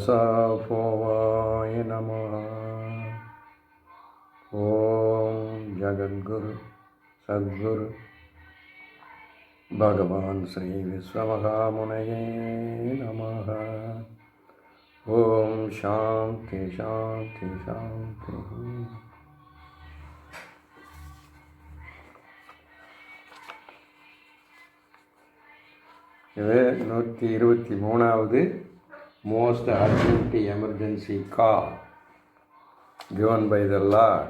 Safovaye Namaha. Om Jagadguru Sadguru Bhagavan Sri Vishwamahamunaye Namaha. Om Shanti Shanti Shanti. இது 123வது most urgent emergency call given by the Lord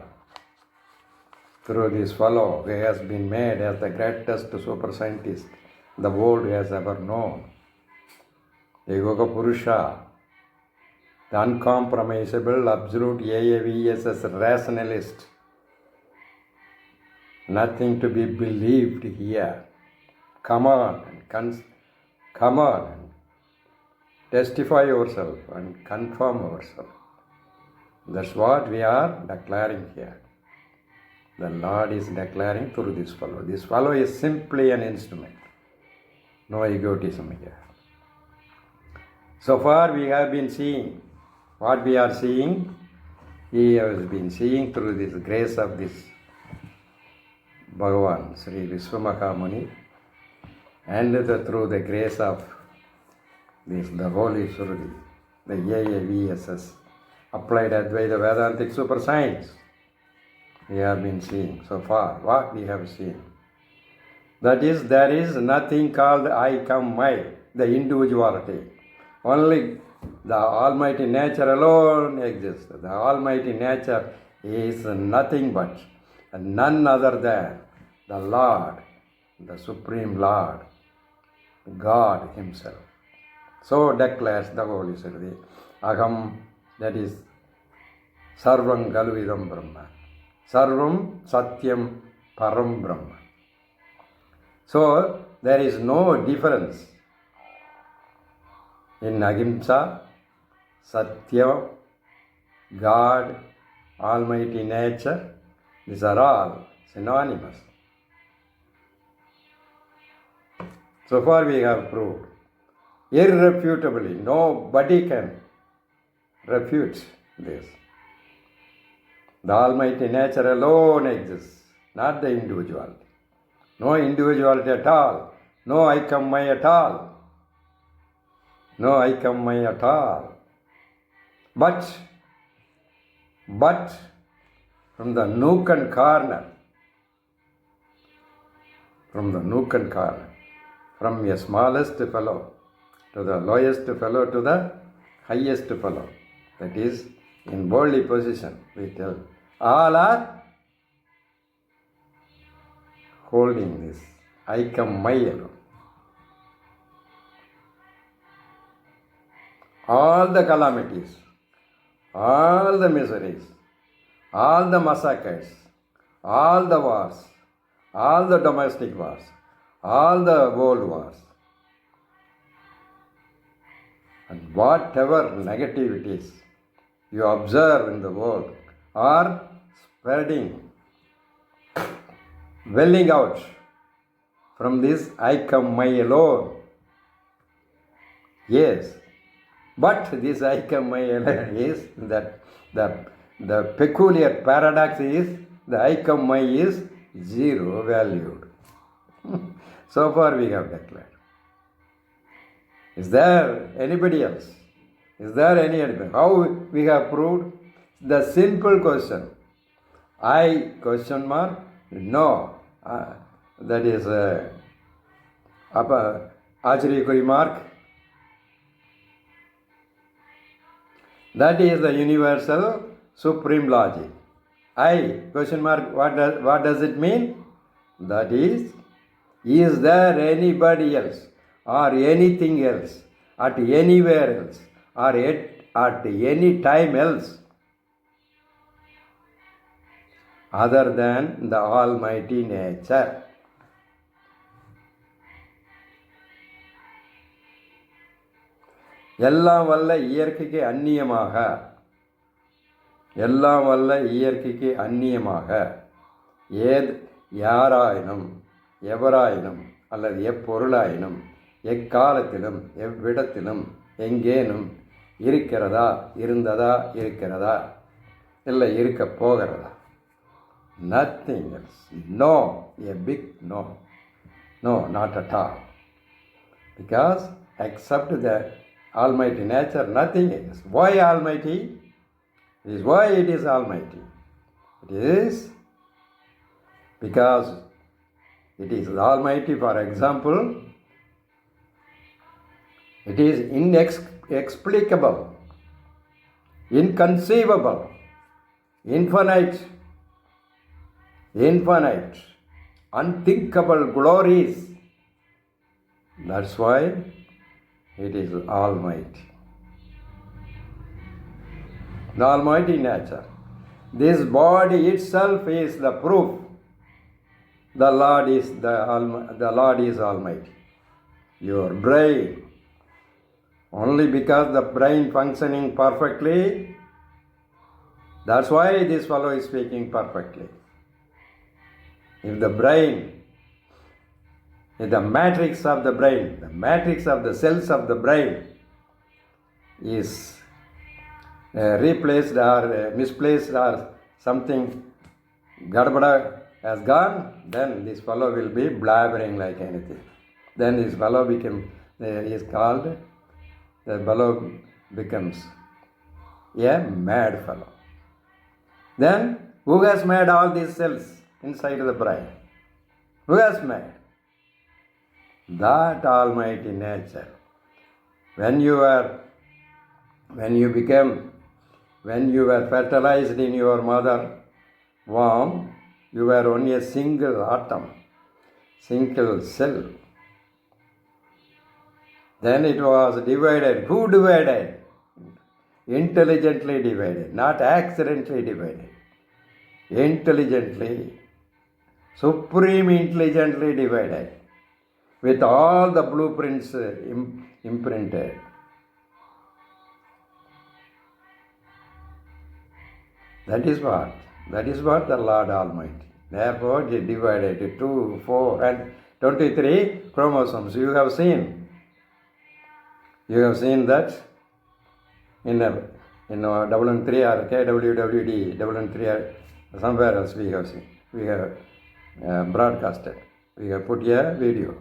through this fellow who has been made as the greatest super scientist the world has ever known. The Yoga Purusha, the uncompromisable, absolute AAVSS rationalist. Nothing to be believed here. Come on and testify yourself and confirm yourself. That's what we are declaring here. The Lord is declaring through this fellow. This fellow is simply an instrument. No egotism here. So far we have been seeing what we are seeing. He has been seeing through this grace of this Bhagavan Sri Vishwamahamuni, and through the grace of this, the Holy Surdi, the AAVSS, Applied Advaita Vedantic Super Science. We have been seeing so far what we have seen. That is, there is nothing called I come my, the individuality. Only the Almighty Nature alone exists. The Almighty Nature is nothing but none other than the Lord, the Supreme Lord, God Himself. So declares the Holy Surdi. Aham, that is Sarvam Galuvidam Brahma. Sarvam Satyam Param Brahma. So there is no difference in Ahimsa, Satya, God, Almighty Nature. These are all synonymous. So far we have proved irrefutably, nobody can refute this. The Almighty Nature alone exists, not the individuality. No individuality at all. No I come my at all. No I come my at all. But from the nook and corner, from a smallest fellow to the lowest fellow to the highest fellow, that is in worldly position, we tell, all are holding this I come my alone. All the calamities, all the miseries, all the massacres, all the wars, all the domestic wars, all the world wars, and whatever negativities you observe in the world are spreading, welling out from this I come my alone. Yes, but this I come my alone is that the peculiar paradox is the I come my is zero valued. So far we have declared. Is there anybody else? Is there any anybody? How we have proved? The simple question. I question mark? No. That is Acharya mark. That is the universal supreme logic. I question mark, what does it mean? That is there anybody else or anything else at anywhere else or at any time else other than the Almighty Nature? எல்லாம் வல்ல இயற்கைக்கு அந்நியமாக யாராயினும் எவராயினும் அல்லது எப்பொருளாயினும் எக்காலத்திலும் எவ்விடத்திலும் எங்கேனும் இருக்கிறதா, இருந்ததா, இருக்கிறதா, இல்லை இருக்க போகிறதா. Nothing else. No, a big no. No, not at all. Because except the Almighty nature, nothing else. Why Almighty? It is why it is Almighty. It is because it is Almighty. For example, it is inexplicable, inconceivable, infinite, unthinkable glories. That's why it is Almighty. The Almighty nature. This body itself is the proof. The Lord is Almighty. Your brain, only because the brain functioning perfectly, that's why this fellow is speaking perfectly. If the brain, if the matrix of the brain, the matrix of the cells of the brain is replaced or misplaced or something gadbada has gone, then this fellow will be blabbering like anything. Then this fellow is called, the fellow becomes a mad fellow. Then who has made all these cells inside the brain? Who has made? That Almighty nature. When you were fertilized in your mother womb, you were only a single atom, single cell. Then it was divided. Who divided? Intelligently divided, not accidentally divided. Intelligently, supreme intelligently divided, with all the blueprints imprinted. That is what the Lord Almighty. Therefore, He divided 2, 4, and 23 chromosomes. You have seen that in W3 or kwwd-123 or somewhere else we have seen. We have broadcasted. We have put a video.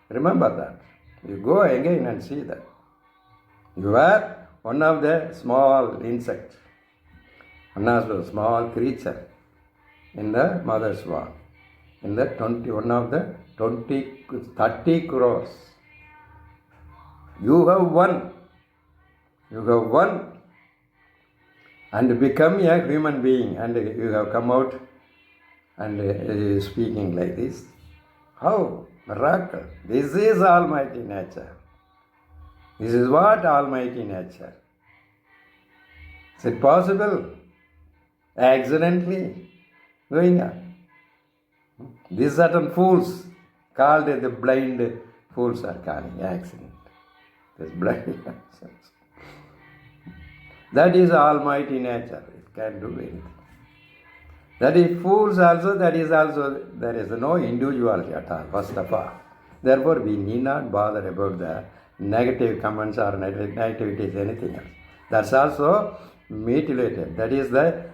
Remember that. You go again and see that. You are one of the small insects, one of the small creature in the mother's womb. In the 30 crores. You have won. And become a human being, and you have come out and speaking like this. How? Miracle. This is Almighty nature. This is what Almighty nature. Is it possible? Accidentally going on. These certain fools, called the blind fools, are calling accident. This blind accident. That is Almighty nature. It can do anything. That is fools also, there is no individuality at all, first of all. Therefore, we need not bother about the negative comments or negativities, anything else. That's also mutilated. That is the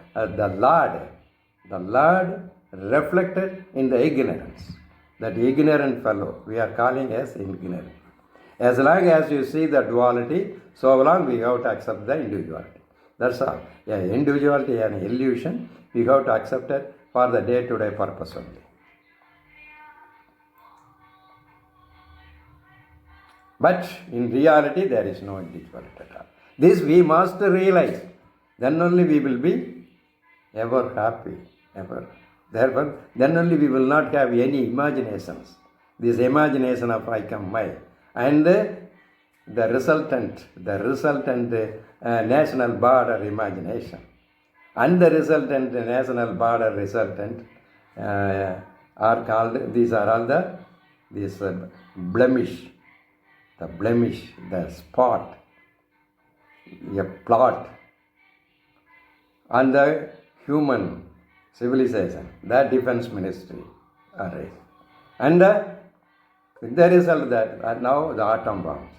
Lord reflected in the ignorance. That ignorant fellow, we are calling as ignorant. As long as you see the duality, so long we have to accept the individuality. That's all. Yeah, individuality is an illusion. We have to accept it for the day-to-day purpose only. But in reality, there is no individuality at all. This we must realize. Then only we will be ever happy, ever. Therefore, then only we will not have any imaginations. This imagination of I come, my. And the resultant national border imagination. And the resultant national border resultant are called, these are all this blemish, the spot, a plot on the human civilization, the defense ministry array. And the result that now the atom bombs.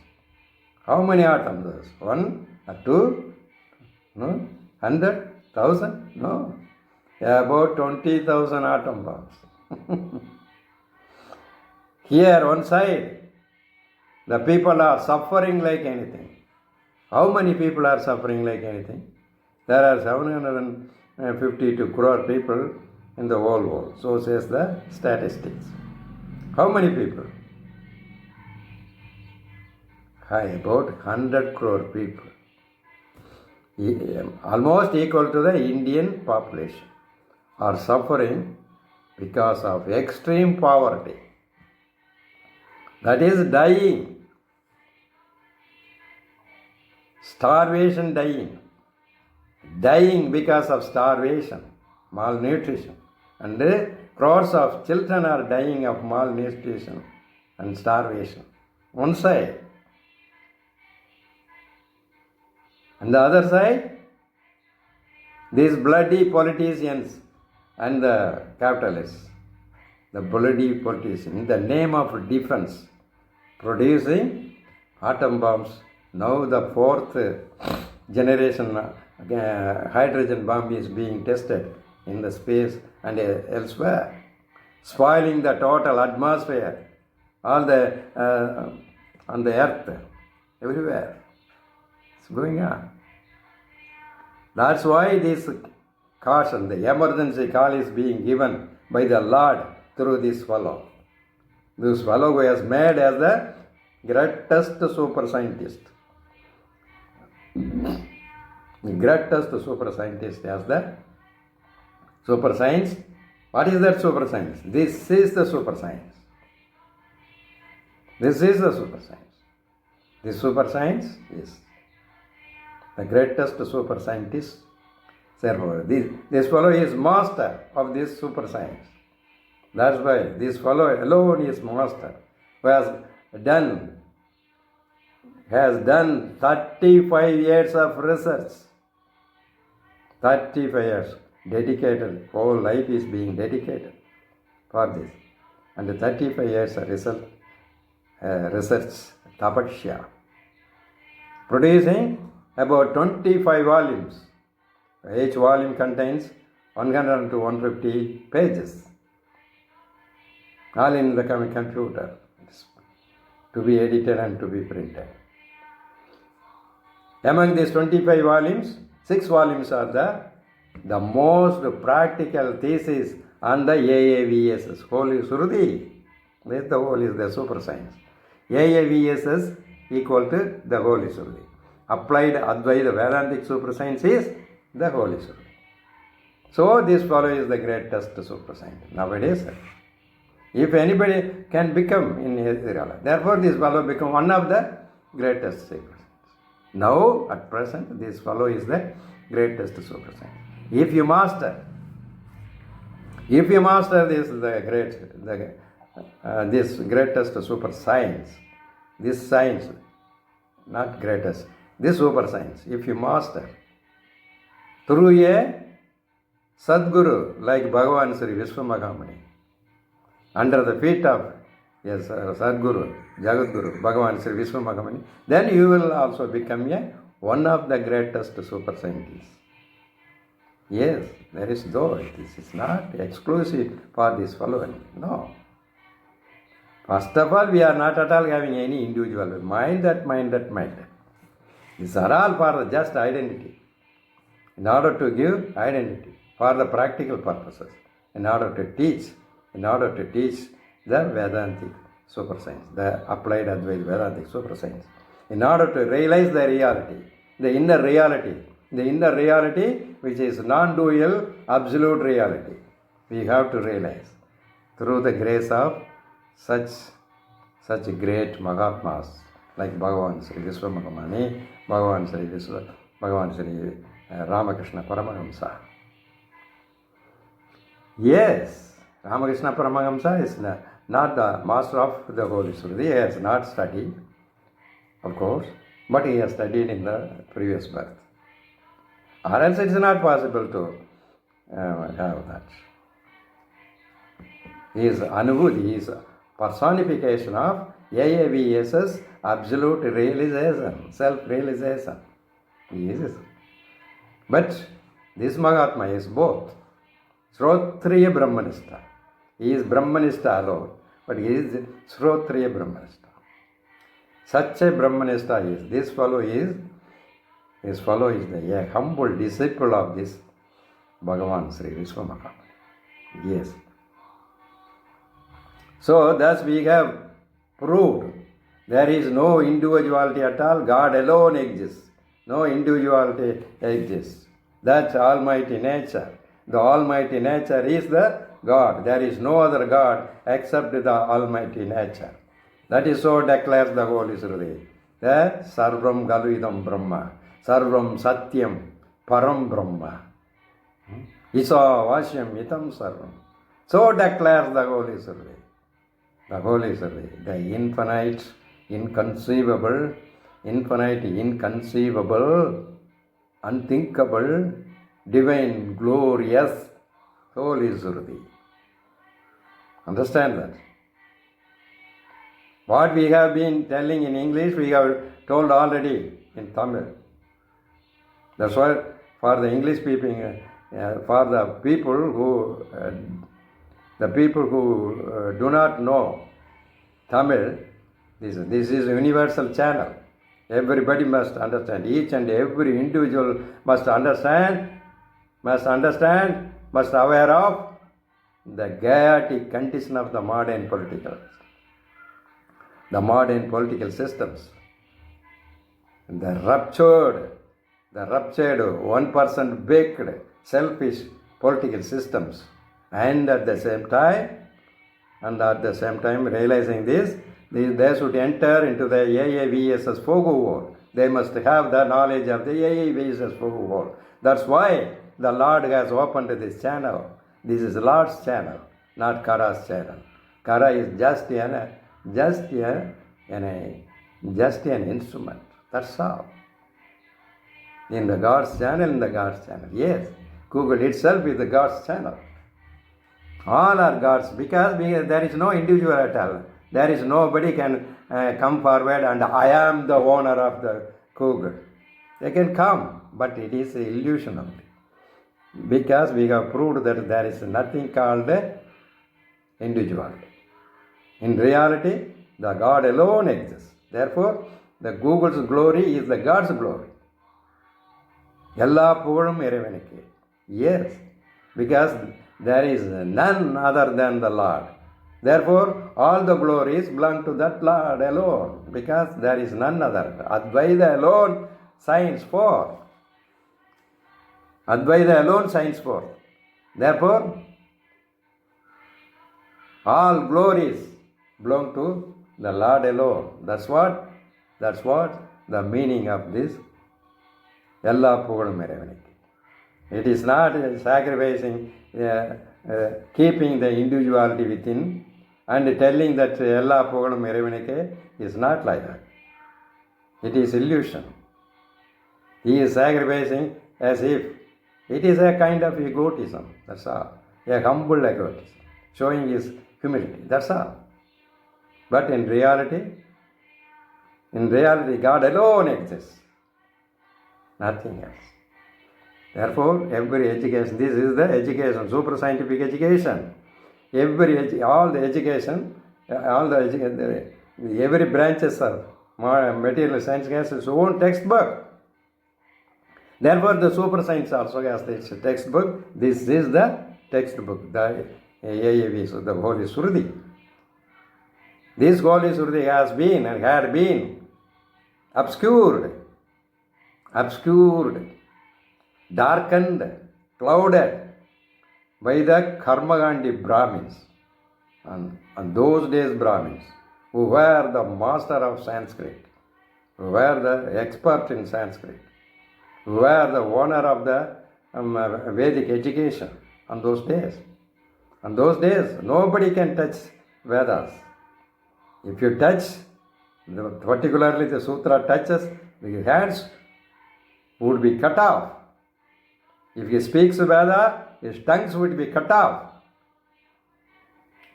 How many atoms? 1 Two? No? 100,000? No. About 20,000 atom bombs. Here, one side, the people are suffering like anything. How many people are suffering like anything? There are 752 crore people in the whole world. So says the statistics. How many people? About 100 crore people. Almost equal to the Indian population are suffering because of extreme poverty. That is dying. Starvation dying. Dying because of starvation, malnutrition. And crores of children are dying of malnutrition and starvation. One side. And the other side, these bloody politicians and the capitalists, the bloody politicians, in the name of defense, producing atom bombs. Now the fourth generation hydrogen bomb is being tested in the space and elsewhere, spoiling the total atmosphere, all the on the earth, everywhere. It's going on. That's why this caution, the emergency call is being given by the Lord through this fellow. This fellow who has made as the greatest super scientist. The greatest super scientist as the super science. What is that super science? This is the super science. This is the super science. This super science is the greatest super scientist. Therefore, this fellow is master of this super science. That's why this fellow alone is master, who has done 35 years of research. 35 years dedicated, whole life is being dedicated for this. And 35 years of research, tapasya, producing about 25 volumes. Each volume contains 100 to 150 pages, all in the computer, to be edited and to be printed. Among these 25 volumes, 6 volumes are the most practical thesis on the AAVSS, Holy Suruthi. This the whole is the super science. AAVSS equal to the Holy Suruthi. Applied Advaita Vedantic super science is the Holy Suruthi. So this fellow is the greatest super science nowadays. If anybody can become in Israel, therefore this fellow become one of the greatest super science. Now, at present, this fellow is the greatest super science. If you master this this greatest super science, this science, not greatest, this super science, if you master through a Sadguru like Bhagavan Sri Vishwamahamuni, under the feet of Sadguru, Jagadguru, Bhagavan Sri Vishwamahamuni, then you will also become one of the greatest super scientists. Yes, there is though. This is not exclusive for this following. No. First of all, we are not at all having any individual mind. These are all for just identity. In order to give identity for the practical purposes, in order to teach the Vedantic super science, the applied Advaita Vedantic super science, in order to realize the reality, the inner reality which is non-dual absolute reality. We have to realize through the grace of such great Mahatmas like Bhagavan Sri Vishwamahamuni, Bhagavan Sri Ramakrishna Paramahamsa. Yes, Ramakrishna Paramahamsa is not the master of the Holy Suruthi. He has not studied, of course, but he has studied in the previous birth. Or else it is not possible to have that. He is Anubhuti, he is personification of AAVSS, absolute realization, self-realization. He is. But this Mahatma is both. Shrotriya Brahmanista. He is Brahmanista alone, but he is Shrotriya Brahmanista. Such a Brahmanista is. This fellow is a humble disciple of this Bhagavan Sri Vishwamaka. Yes. So thus we have proved there is no individuality at all. God alone exists. No individuality exists. That's Almighty Nature. The Almighty Nature is the God. There is no other God except the Almighty Nature. That is so declares the Holy Sruti. The Sarvam Galuidam Brahma. Sarvam Satyam Param Brahma. Isa Vashyam Itam Sarvam. So declares the Holy Sruti. The Holy Sruti. The infinite, inconceivable, unthinkable, divine, glorious Holy Sruti. Understand that? What we have been telling in English, we have told already in Tamil. That's why for the English speaking, for the people who do not know Tamil, this is a universal channel. Everybody must understand. Each and every individual must understand, must aware of the chaotic condition of the modern political systems. The ruptured 1% baked selfish political systems, and at the same time realizing this, they should enter into the AAVSS Fogu world. They must have the knowledge of the AAVSS Fogu world. That's why the Lord has opened this channel. This is Lord's channel, not Kara's channel. Kara is just an instrument. That's all. In the God's channel. Yes, Google itself is the God's channel. All are God's, because there is no individual at all. There is nobody can come forward and I am the owner of the Google. They can come, but it is an illusion only. Because we have proved that there is nothing called individuality. In reality, the God alone exists. Therefore, the Google's glory is the God's glory. Ella pugalum irevanukku. Yes, because there is none other than the Lord. Therefore, all the glories belong to that Lord alone, because there is none other. Advaita alone shines forth. Therefore, all glories belong to the Lord alone. That's what the meaning of this. Ella pugalum irevanukku. It is not sacrificing, keeping the individuality within and telling that Ella pugalum irevanukku is not like that. It is illusion. He is sacrificing as if it is a kind of egotism. That's all. A humble egotism, showing his humility. That's all. But in reality, God alone exists. Nothing else. Therefore, every education, this is the education, super scientific education. All the education, every branches of material science has its own textbook. Therefore, the super science also has its textbook. This is the textbook, the AAV, so the Holy Sruti. This Holy Sruti has been and had been obscured, darkened, clouded by the Karmagandi Brahmins. And those days Brahmins, who were the master of Sanskrit, who were the expert in Sanskrit, who were the owner of the Vedic education on those days. On those days, nobody can touch Vedas. If you touch, particularly the Sutra touches, the hands would be cut off. If he speaks Veda, his tongues would be cut off.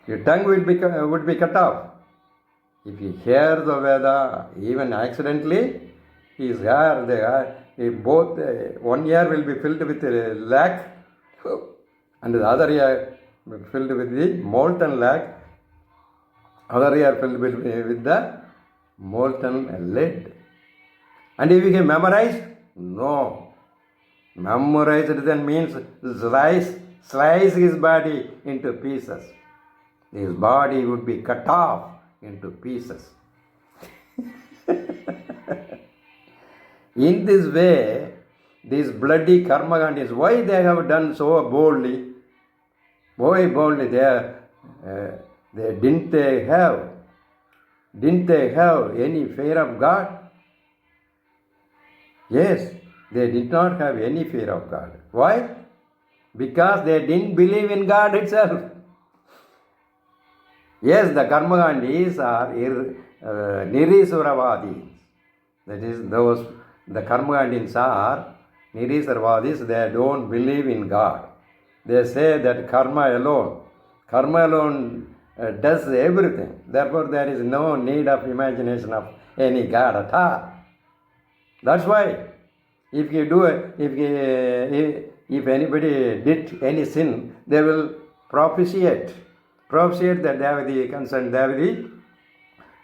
Your tongue would be cut off. If you hear the Veda, even accidentally, his hair, if both, 1 year will be filled with lac, and the other year filled with the molten lac, other year filled with the molten lead. And if you can memorize, no. Memorized then means slice his body into pieces. His body would be cut off into pieces. In this way, these bloody Karmagandis, why they have done so boldly? Why boldly? Didn't they have any fear of God? Yes, they did not have any fear of God. Why? Because they didn't believe in God itself. Yes, the Karmagandis are Nirisvaravadis. That is, the Karmagandins are Nirisvaravadis. They don't believe in God. They say that karma alone does everything. Therefore, there is no need of imagination of any God at all. That's why, if anybody did any sin, they will propitiate that Devadi concerned Devadi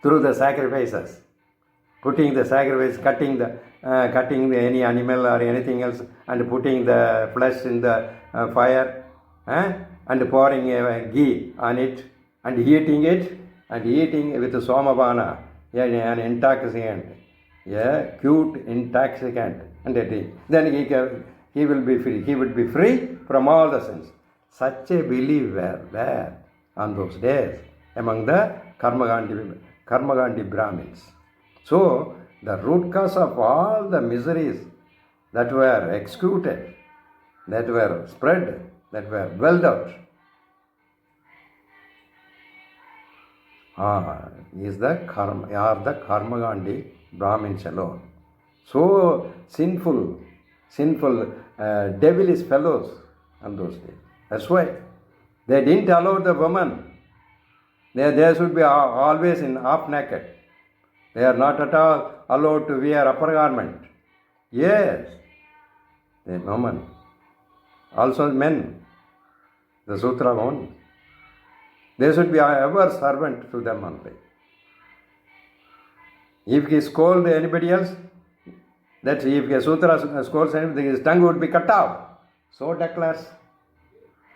through the sacrifices, putting the sacrifice, cutting any animal or anything else, and putting the flesh in the fire, and pouring ghee on it, and eating with somabana, an intoxicant, cute intoxicant, and then he will be free. He would be free from all the sins. Such a belief were there on those days among the Karmagandi Brahmins. So, the root cause of all the miseries that were executed, that were spread, that were welled out, are the Karmagandi Brahmins alone. So sinful, devilish fellows on those days. That's why they didn't allow the women. They should be always in half naked. They are not at all allowed to wear upper garment. Yes, the women. Also men, the Sutra only. They should be ever servant to them only. If he scolds anybody else, that if a Sutra scolds anybody, his tongue would be cut off. So declares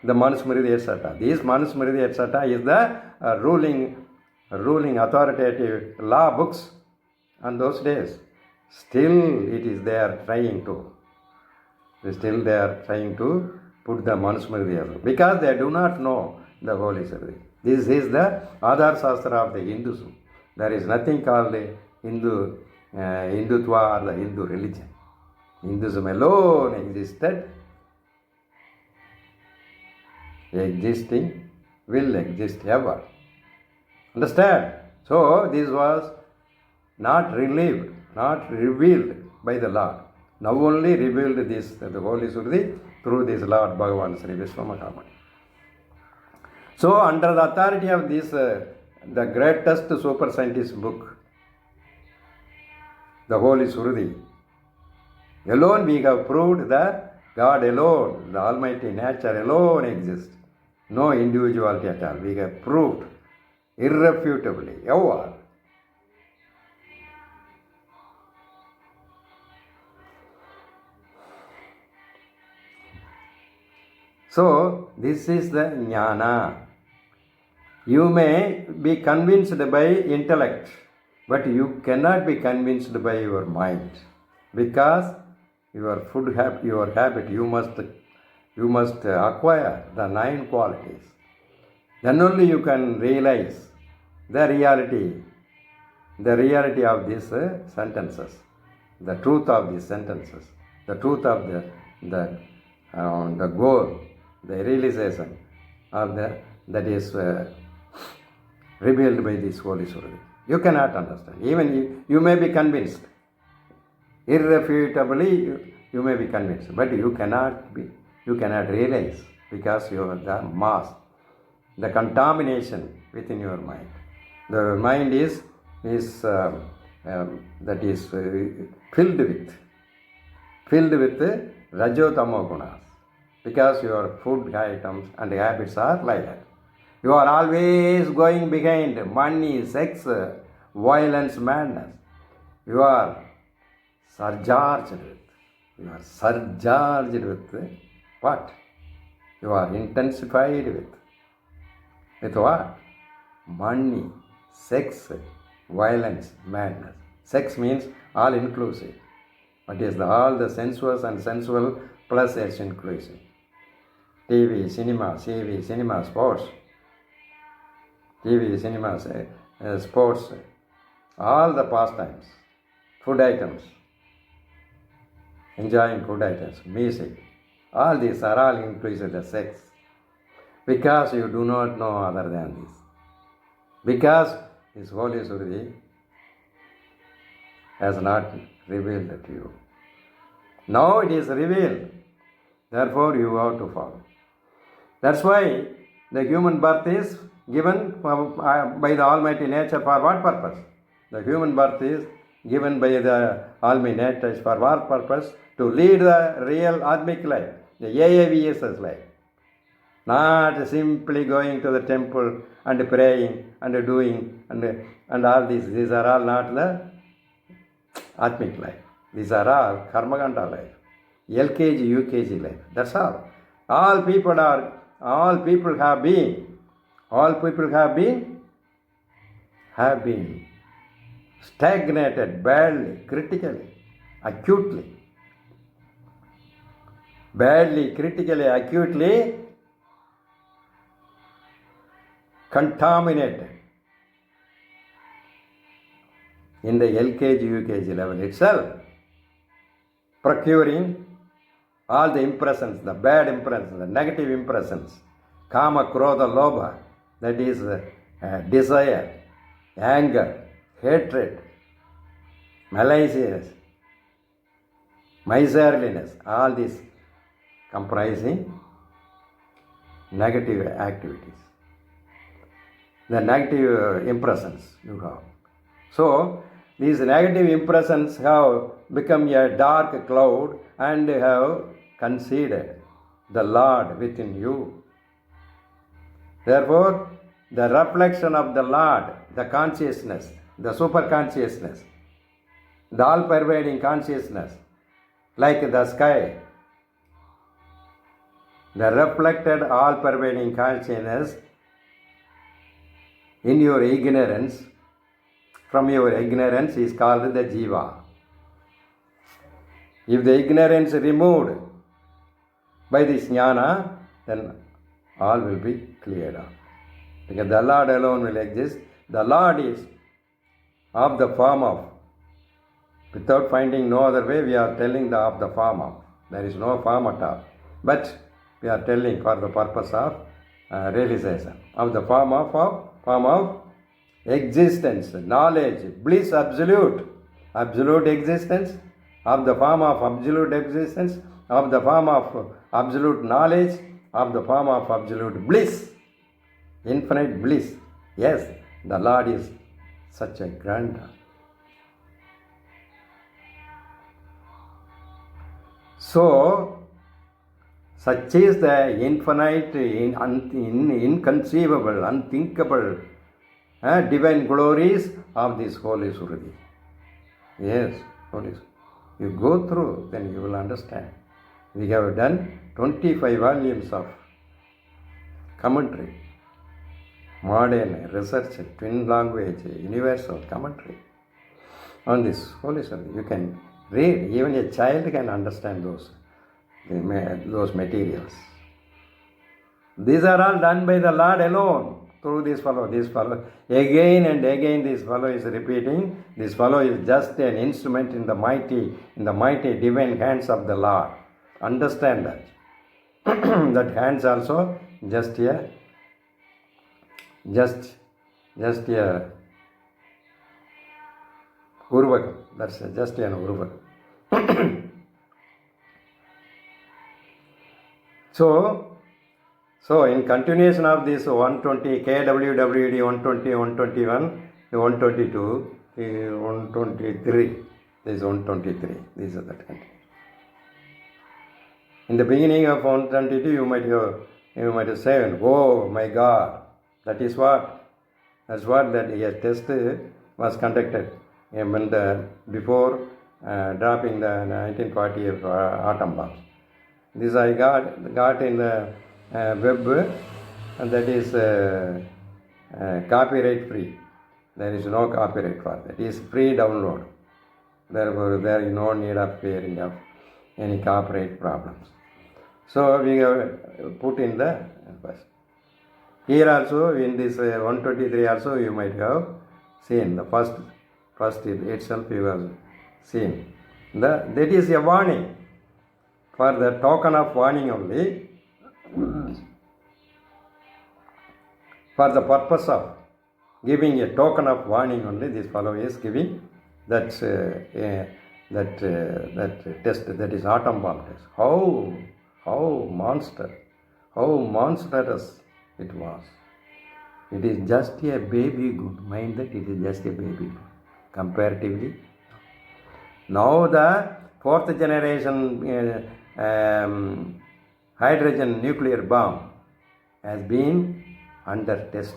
the Manusmriti etc. This Manusmriti etc. is the ruling authoritative law books on those days. Still it is they are trying to put the Manusmriti because they do not know the Holy Scripture. This is the Adhar Shastra of the Hinduism. There is nothing called Hindutva or the Hindu religion. Hinduism alone existing, will exist ever. Understand? So this was not revealed by the Lord. Now only revealed this, the Holy Sruti, through this Lord Bhagavan Sri Vishwamahamani. So under the authority of this, the greatest super scientist book, the Holy Sruti, alone we have proved that God alone, the Almighty nature alone exists. No individuality at all. We have proved irrefutably, ever. So, this is the jnana. You may be convinced by intellect, but you cannot be convinced by your mind, because your habit, you must acquire the 9 qualities. Then only you can realize the reality of these sentences, the truth of these sentences, the truth of the goal, the realization of that is revealed by this Holy Sruti. You cannot understand. Even you may be convinced. Irrefutably, you may be convinced, but you cannot realize, because you have the mass, the contamination within your mind. The mind is filled with filled with Rajotamo gunas, because your food items and habits are like that. You are always going behind money, sex, violence, madness. You are surcharged with. You are surcharged with what? You are intensified with. With what? Money, sex, violence, madness. Sex means all inclusive. What is all the sensuous and sensual plus is inclusive. TV, cinema, CV, cinema, sports. TV, cinema, sports, all the pastimes, food items, enjoying food items, music, all these are all inclusive the sex. Because you do not know other than this. Because His Holy Surdi has not revealed it to you. Now it is revealed. Therefore you have to follow. That's why the human birth is given by the Almighty Nature for what purpose? The human birth is given by the Almighty Nature for what purpose? To lead the real Atmic life, the AAVSS life. Not simply going to the temple and praying and doing and all these. These are all not the Atmic life. These are all Karmaganda life. LKG, UKG life. That's all. All people have been stagnated badly, critically, acutely. Badly, critically, acutely contaminated in the LKG, UKG level itself, procuring all the impressions, the bad impressions, the negative impressions, kama, krodha, lobha, that is desire, anger, hatred, maliciousness, miserliness, all these comprising negative activities, the negative impressions you have. So, these negative impressions have become a dark cloud and have concealed the Lord within you. Therefore, the reflection of the Lord, the consciousness, the super consciousness, the all-pervading consciousness, like the sky, the reflected all-pervading consciousness in your ignorance, from your ignorance is called the Jiva. If the ignorance removed by this jnana, then all will be cleared up. Because the Lord alone will exist. The Lord is of the form of. Without finding no other way, we are telling of the form of. There is no form at all. But we are telling for the purpose of realization. Of the form of existence, knowledge, bliss, absolute existence, of the form of absolute existence, of the form of absolute knowledge, of the form of absolute bliss, infinite bliss. Yes, the Lord is such a grand. So, such is the infinite, inconceivable, unthinkable divine glories of this Holy Surdi. Yes, Holy Surdi. You go through, then you will understand. We have done 25 volumes of commentary, modern research, twin language, universal commentary on this Holy Surdi. You can read, even a child can understand those materials. These are all done by the Lord alone. Through this fellow. Again and again this fellow is repeating. This fellow is just an instrument in the mighty divine hands of the Lord. Understand that. That hands also just a urvakam. That's just an urvakam. So in continuation of this 120, kwwd-120, 121, 122, 123, this is 123, this is that country. In the beginning of 122, you might have said, oh my God, that's what that test was conducted before dropping the 1940 atom bombs. This I got in the web, and that is copyright free. There is no copyright for that. It is free download. Therefore, there is no need of fearing of any copyright problems. So we have put in the first. Here also in this 123 also you might have seen the first itself you have seen. That is a warning. For the token of warning only, for the purpose of giving a token of warning only, this fellow is giving that test, that is atom bomb test. How monstrous it was. It is just a baby good. Mind that it is just a baby good. Comparatively. Now the fourth generation hydrogen nuclear bomb has been under test,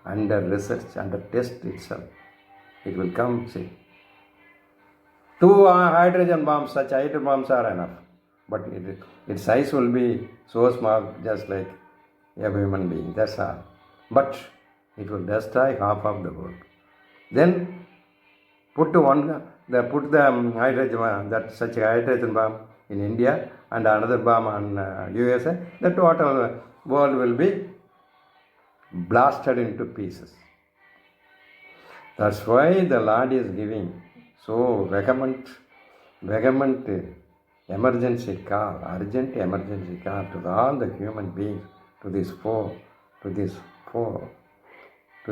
under research, under test itself. It will come, see. 2 hydrogen bombs, such hydrogen bombs are enough. But its size will be so small, just like a human being, that's all. But it will destroy half of the world. Then put the hydrogen, such a hydrogen bomb in India and another bomb on USA, the total world will be blasted into pieces. That's why the Lord is giving so vehement emergency call, urgent emergency call to all the human beings, to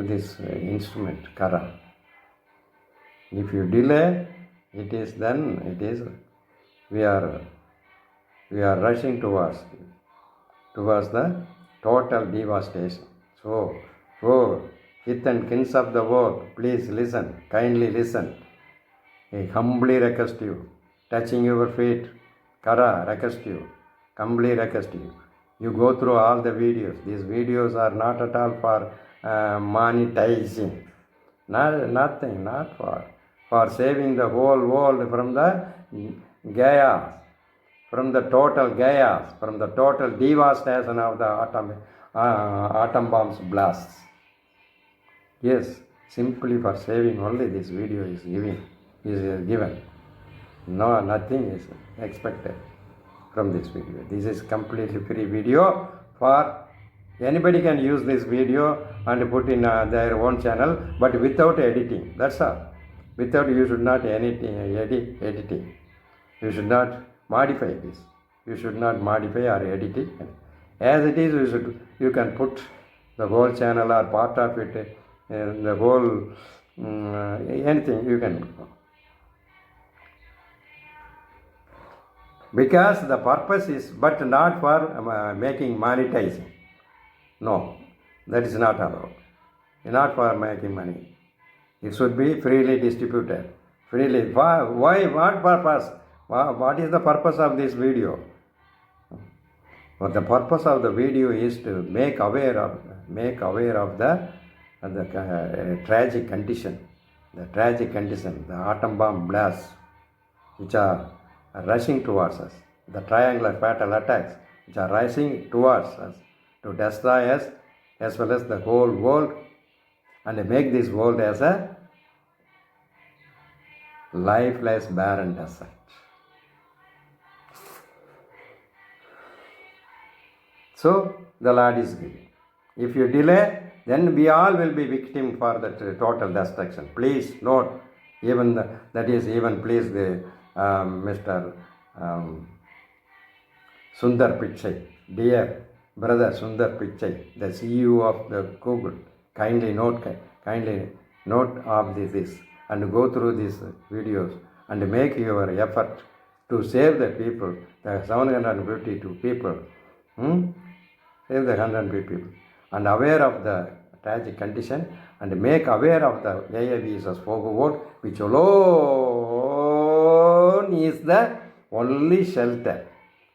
this instrument, Kara. If you delay, we are rushing towards the total devastation. So, kith and kins of the world, please listen, kindly listen. I humbly request you, touching your feet, Kara, request you, humbly request you. You go through all the videos. These videos are not at all for monetizing. Nothing, not for saving the whole world from the chaos, from the total chaos, from the total devastation of the atom bombs blasts. Yes, simply for saving only this video is given. No, nothing is expected from this video. This is completely free video. For anybody can use this video and put in their own channel, but without editing. That's all. Without, you should not editing. You should not modify this. You should not modify or edit it. As it is, you can put the whole channel or part of it, the whole anything you can. Because the purpose is, but not for making monetizing. No, that is not allowed. Not for making money. It should be freely distributed. Freely. Why? What purpose? What is the purpose of this video? Well, the purpose of the video is to make aware of the tragic condition. The tragic condition, the atom bomb blasts, which are rushing towards us, the triangular fatal attacks which are rising towards us to destroy us as well as the whole world, and make this world as a lifeless barren desert. So the Lord is giving. If you delay, then we all will be victim for that total destruction. Please note, please the Mr. Sundar Pichai, dear brother Sundar Pichai, the CEO of the Google, kindly note of this and go through these videos and make your effort to save the people, the 752 people, save the 150 people, and aware of the tragic condition, and make aware of the AIV's spoken word, which alone is the only shelter,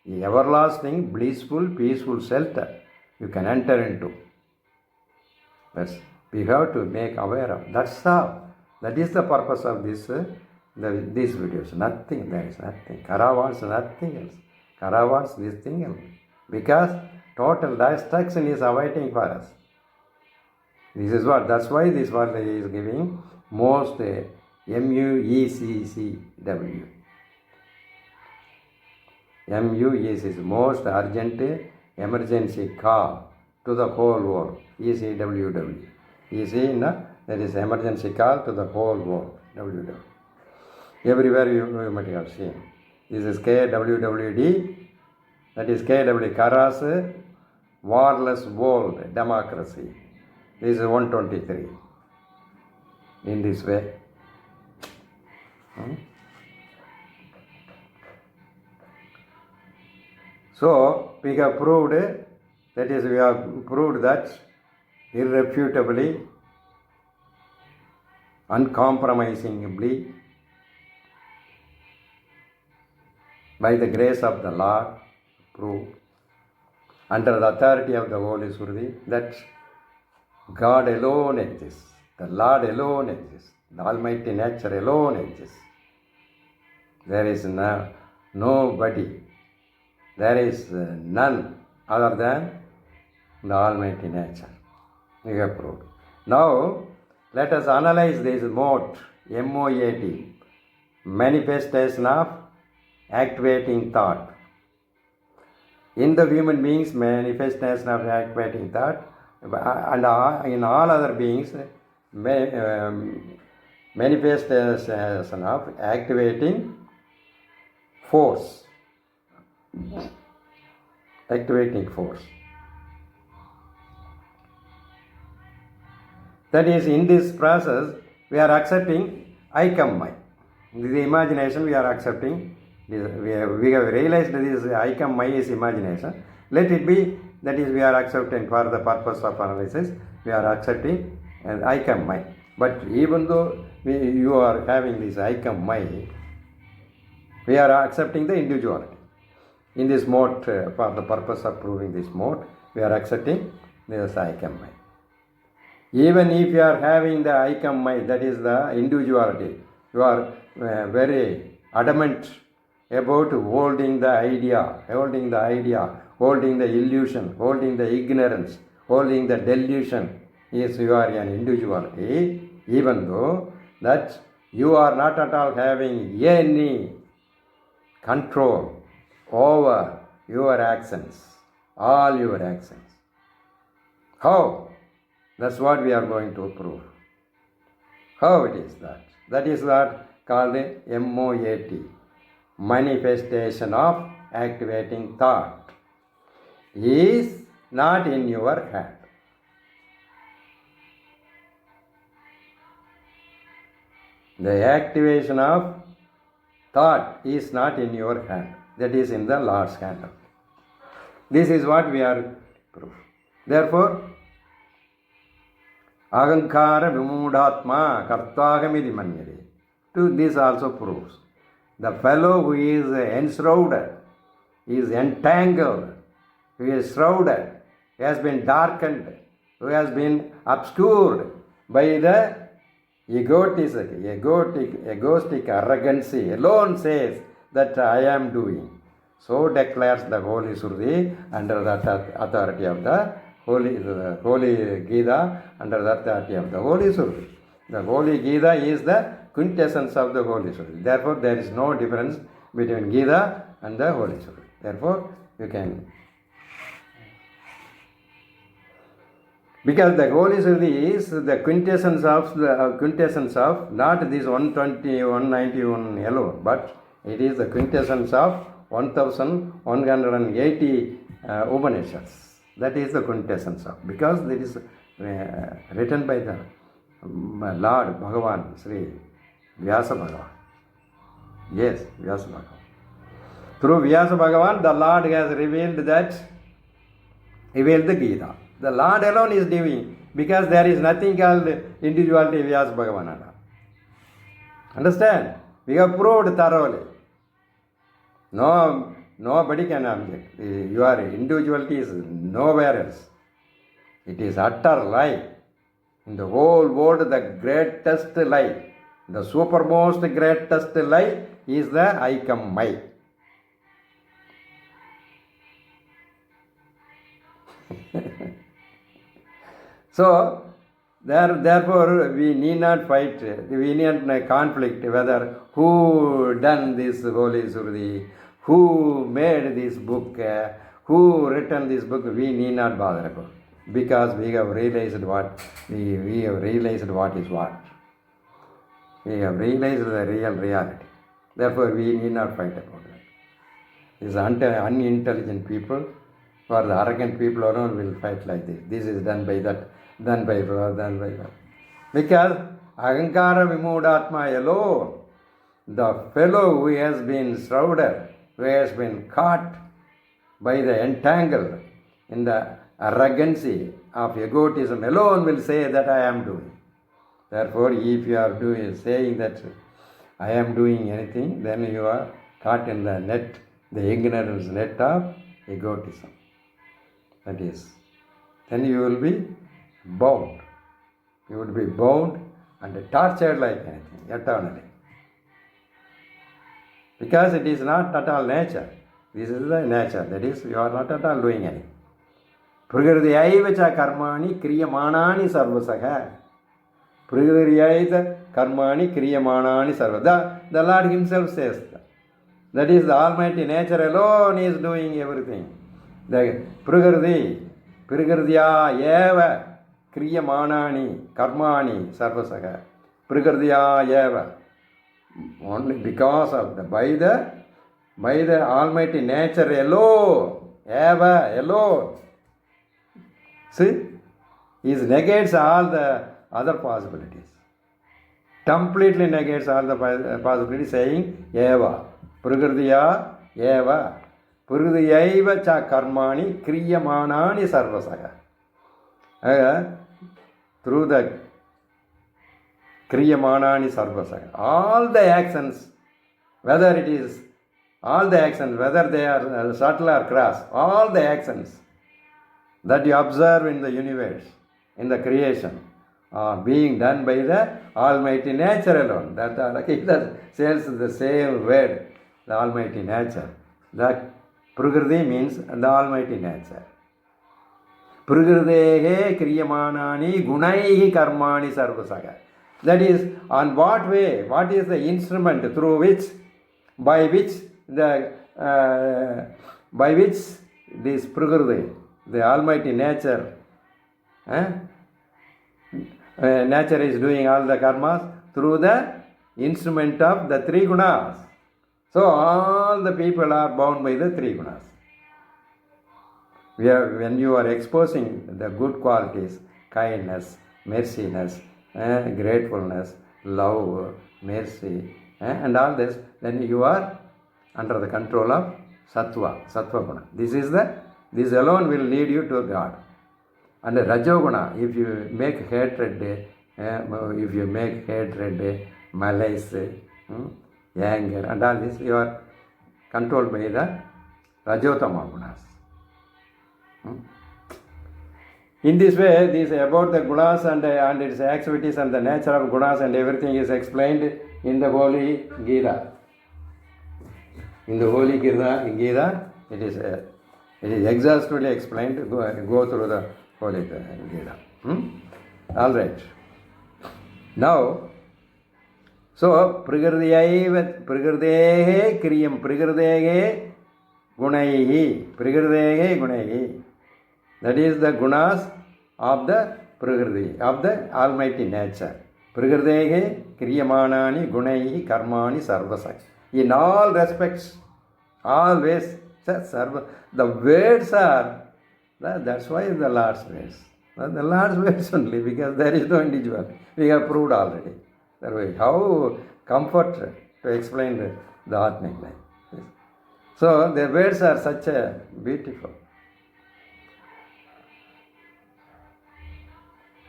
everlasting, blissful, peaceful shelter you can enter into. That's we have to make aware of. That's how. That is the purpose of these videos. Nothing. There is nothing. Kara wants nothing else. Kara wants this thing else. Because total destruction is awaiting for us. This is what. That's why this world is giving most MU ECCW. MU is most urgent emergency call to the whole world. ECWW. EC, that is emergency call to the whole world. WW. Everywhere you might have seen. This is KWWD. That is KW, Kara's Warless World Democracy. This is 123. In this way. So, we have proved, that is, we have proved that irrefutably, uncompromisingly, by the grace of the Lord, proved, under the authority of the Holy Surdi, that God alone exists, the Lord alone exists, the Almighty nature alone exists. There is nobody, there is none other than the Almighty nature. We have proved. Now, let us analyze this MOAT, MOAT, manifestation of activating thought. In the human beings, manifestation of activating thought, and in all other beings, manifestation of activating force. Activating force. That is, in this process, we are accepting I come my. The imagination we are accepting. We have realized that this I come my is imagination. Let it be, that is, we are accepting for the purpose of analysis, we are accepting and I come my. But even though you are having this I come my, we are accepting the individuality. In this mode, for the purpose of proving this mode, we are accepting this I come my. Even if you are having the I come my, that is the individuality, you are very adamant about holding the idea, holding the illusion, holding the ignorance, holding the delusion. Yes, you are an individuality, even though that you are not at all having any control over your actions, all your actions. How? That's what we are going to prove. How it is that? That is what called MOAT, manifestation of activating thought, is not in your hand. The activation of thought is not in your hand. That is in the Lord's hand. This is what we are proof. Therefore, Agankara Vimudhatma Kartagamidi Manyade. To this also proves. The fellow who is enshrouded, is entangled, who is shrouded, has been darkened, who has been obscured by the egoistic arrogancy, alone says that I am doing. So declares the Holy Surdi under the authority of the Holy Gita, under the authority of the Holy Surdi. The Holy Gita is the quintessence of the Holy Surdi. Therefore, there is no difference between Gita and the Holy Surdi. Therefore, you can. Because the Holy Surdi is the quintessence of not this 120, 191 alone, but it is the quintessence of 1180 Upanishads. That is the quintessence of, because it is written by the Lord Bhagavan, Sri Vyasa Bhagavan. Yes, Vyasa Bhagavan. Through Vyasa Bhagavan, the Lord has revealed the Gita. The Lord alone is doing, because there is nothing called individuality Vyasa Bhagavan. Understand? We have proved thoroughly. No, nobody can object. Your individuality is nowhere else. It is utter lie. In the whole world, the greatest lie, the supermost greatest lie is the I come my. So, therefore, we need not fight, we need not conflict whether who done this Holy Surdi, who made this book, who written this book, we need not bother about. Because we have realized what, we have realized what is what. We have realized the real reality. Therefore, we need not fight about that. These unintelligent people, or the arrogant people alone will fight like this. This is done by that, done by that. Because Ahankara Vimoodatma alone, the fellow who has been shrouded, who has been caught by the entangled in the arrogancy of egotism alone will say that I am doing. Therefore, if you are saying that I am doing anything, then you are caught in the net, the ignorance net of egotism. That is, then you will be bound. You would be bound and tortured like anything, eternally. Because it is not at all nature. This is the nature. That is, you are not at all doing anything. Prakriyaivacha karmani kriyamanani sarvasaha. Prakriyaivacha karmani kriyamanani sarvasaha. The Lord Himself says that is the Almighty nature alone is doing everything. The Prakriti, Prakritya eva kriyamanani karmani sarvasaha. Prakritya eva. Only because of by the Almighty nature alone, eva alone. See, He negates all the other possibilities. Completely negates all the possibilities, saying eva, prakritiya eva, prakritiyaiva cha karmani kriyamanani sarvasaha. Through the kriyamanani sarvasaha, all the actions, whether it is all the actions, whether they are subtle or gross, all the actions that you observe in the universe, in the creation, are being done by the Almighty nature alone. That says the same word, the Almighty nature. That Prakriti means the Almighty nature. Prakritehe kriyamanani gunaihi karmani sarvasaga. That is, on what way, what is the instrument through which, by which this Prakriti, the Almighty nature, nature is doing all the karmas through the instrument of the three gunas. So all the people are bound by the three gunas. When you are exposing the good qualities, kindness, merciness, gratefulness, love, mercy, and all this, then you are under the control of sattva guna. This alone will lead you to God. And the rajoguna, if you make hatred, malice, anger, and all this, you are controlled by the rajotama gunas. In this way, this about the gunas and its activities and the nature of gunas and everything is explained in the Holy Gita. In the Holy Gita, it is exhaustively explained. Go through the Holy Gita. All right. Now, so prakritehe kriyam prakritehe gunaihi. That is the gunas of the Prakriti, of the Almighty nature. Prakritehe kriyamanani gunaihi karmani sarvasai. In all respects, always, the words are, that's why the Lord's words. The Lord's words only, because there is no individual. We have proved already. That way, how comfort to explain the Atmic life. Yes. So, the words are such a beautiful.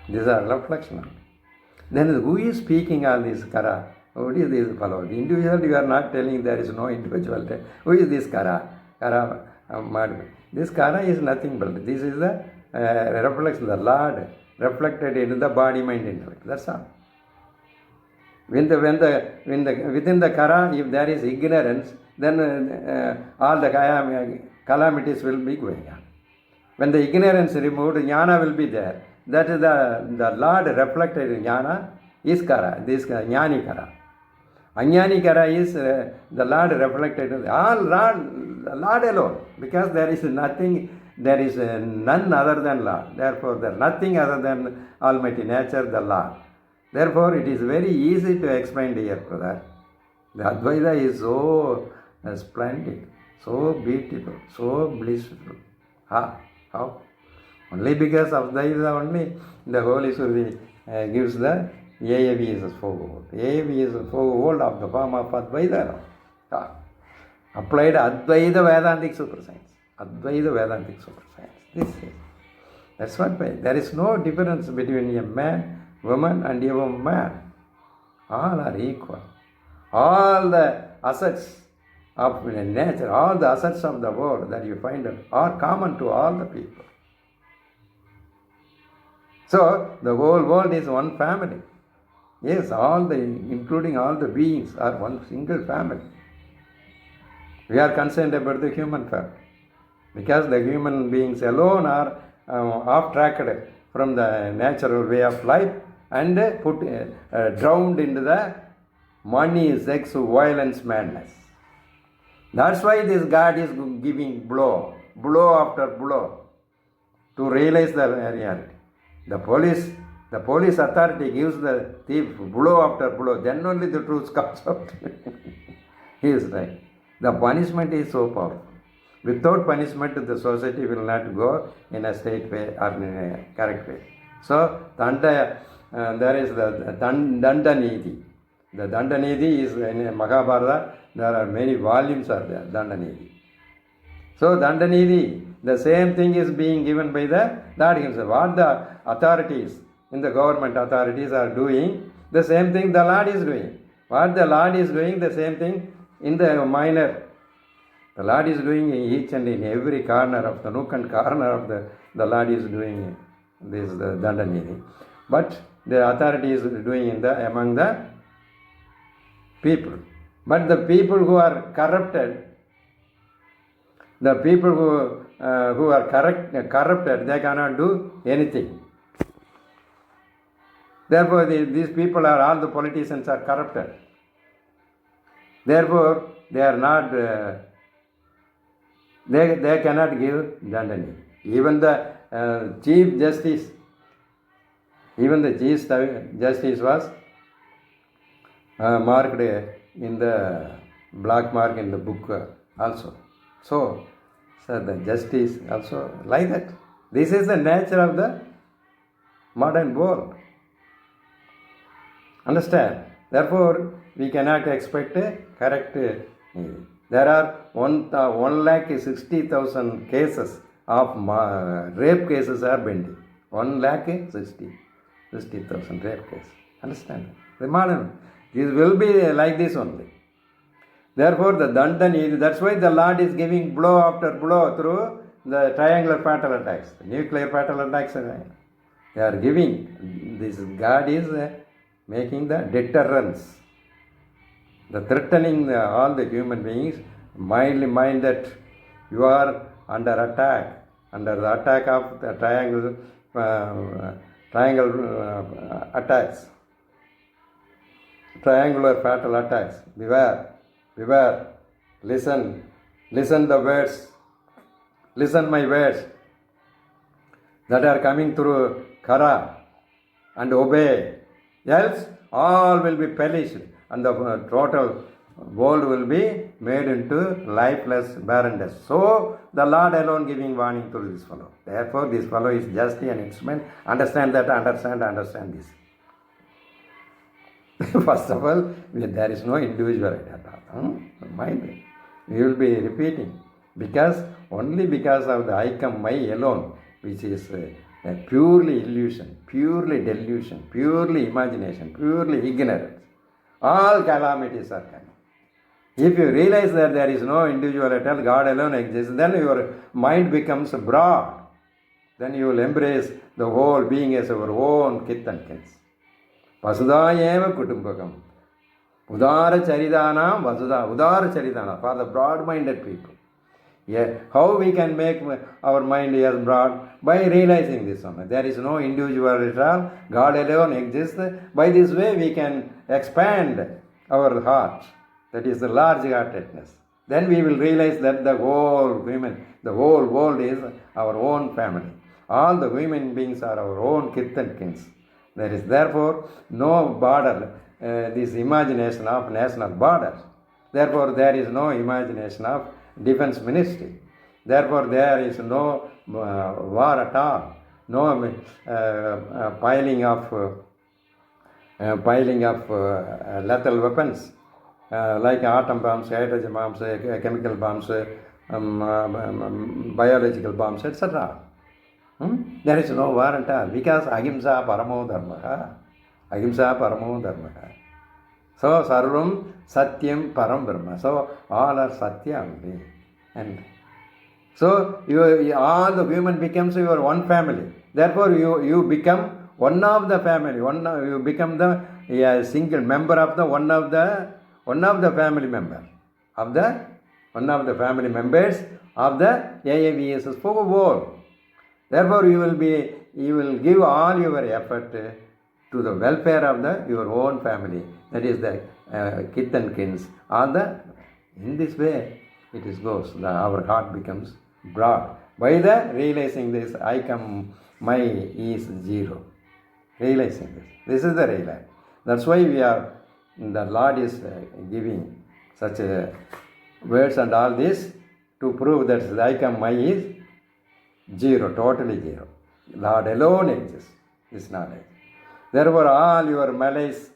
These are reflections. Then who is speaking all this kara? What is this fellow? The individual, you are not telling there is no individual. Who is this Kara? This Kara is nothing but this is the reflection, the Lord reflected in the body, mind, intellect. That's all. Within the Kara, if there is ignorance, then all the calamities will be going on. When the ignorance removed, jnana will be there. That is the Lord reflected in jnana is Kara, this jnani Kara. Ajnani Kara is the Lord reflected in all Lord alone, because there is nothing, there is none other than Lord. Therefore, there is nothing other than Almighty Nature, the Lord. Therefore, it is very easy to explain here, brother. The Advaita is so splendid, so beautiful, so blissful. How? Only because of Advaita only the Holy Surdi gives the AAV is fourfold. AAV is fourfold of the form of Advaita. Applied Advaita Vedantic Superscience. Advaita Vedantic Superscience. This is. That's what there is no difference between a man, woman and a man. All are equal. All the assets of nature, all the assets of the world that you find are common to all the people. So, the whole world is one family. Yes, including all the beings are one single family. We are concerned about the human family, because the human beings alone are off-tracked from the natural way of life and drowned into the money, sex, violence, madness. That's why this God is giving blow after blow to realize the reality. The police authority gives the thief blow after blow, then only the truth comes out. He is right. The punishment is so powerful. Without punishment, the society will not go in a straight way or in a correct way. So, there is the Dandanidhi. The Dandanidhi is in Mahabharata. There are many volumes of the Dandanidhi. So, Dandanidhi, the same thing is being given by the Lord himself. What the authorities, in the government authorities are doing, the same thing the Lord is doing. What the Lord is doing, the same thing in the minor. The Lord is doing in each and in every corner of the nook and corner of the Lord is doing this Dandanidhi. But the authority is doing among the people. But the people who are corrupted, the people who are corrupted, they cannot do anything. Therefore, these people are, all the politicians are corrupted. Therefore, they are not, they cannot give Dandani. Even the Chief Justice, was marked in the black mark in the book also. So the justice also like that. This is the nature of the modern world. Understand? Therefore, we cannot expect a correct. There are 1,60,000 cases of rape cases are pending. 1,60,000 rape cases. Understand? The modern. This will be like this only. Therefore, the Dandani, that's why the Lord is giving blow after blow through the triangular fatal attacks, the nuclear fatal attacks. They are giving. This God is making the deterrence, the threatening all the human beings. Mind that you are under attack, under the attack of the triangle attacks, triangular fatal attacks. Beware. Listen the words. Listen my words that are coming through Kara, and obey. Else all will be perished, and the total world will be made into lifeless barrenness. So the Lord alone giving warning to this fellow. Therefore, this fellow is just an instrument. Understand that. Understand this. First of all, there is no individuality at all. Mind. We will be repeating. Only because of the I come, my alone, which is purely illusion, purely delusion, purely imagination, purely ignorance. all calamities are coming. If you realize that there is no individual at all, God alone exists, then your mind becomes broad. Then you will embrace the whole being as our own kith and kins. Vasudayeva kutumbakam. Udara charidana vasuda. Udara charidana for the broad-minded people. Yeah. How we can make our mind as broad? By realizing this one. There is no individual at all. God alone exists. By this way we can expand our heart. That is the large-heartedness. Then we will realize that the whole world is our own family. All the human beings are our own kith and kins. There is therefore no border, this imagination of national borders. Therefore there is no imagination of defense ministry. Therefore there is no war at all. No piling of lethal weapons. Like atom bombs, hydrogen bombs, chemical bombs, biological bombs, etc. There is no war at all because ahimsa paramo dharma. Ahimsa paramo dharma. So sarvam satyam param brahma. So all are satya only. And so all the human becomes your one family. Therefore you become one of the family. You become the single member of the one of the family member of the one of the family members of the AAVSS for world. Therefore you will give all your effort to the welfare of your own family. That is the kith and kins. In this way it goes. Our heart becomes broad. By the realizing this, I come, my is zero. Realizing this. This is the realize. That's why the Lord is giving such words and all this to prove that I come, my is zero, totally zero. Lord alone exists, this knowledge. Therefore all your malice,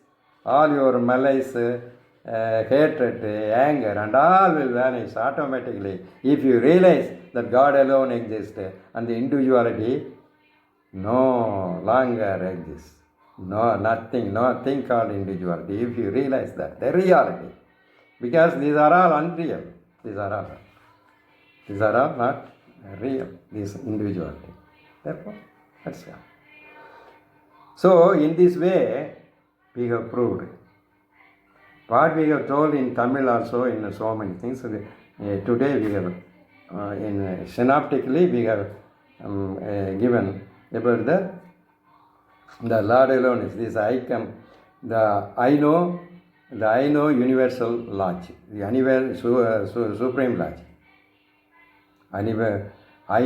hatred, anger and all will vanish automatically if you realize that God alone exists and the individuality no longer exists. Nothing called individuality. If you realize that, the reality. Because these are all unreal. These are all not real, this individuality. Therefore, that's all. So, in this way, we have proved. What we have told in Tamil also in so many things. Today we have, in synoptically, we have given about the Lord alone is this I come, the I know universal logic, the supreme logic. I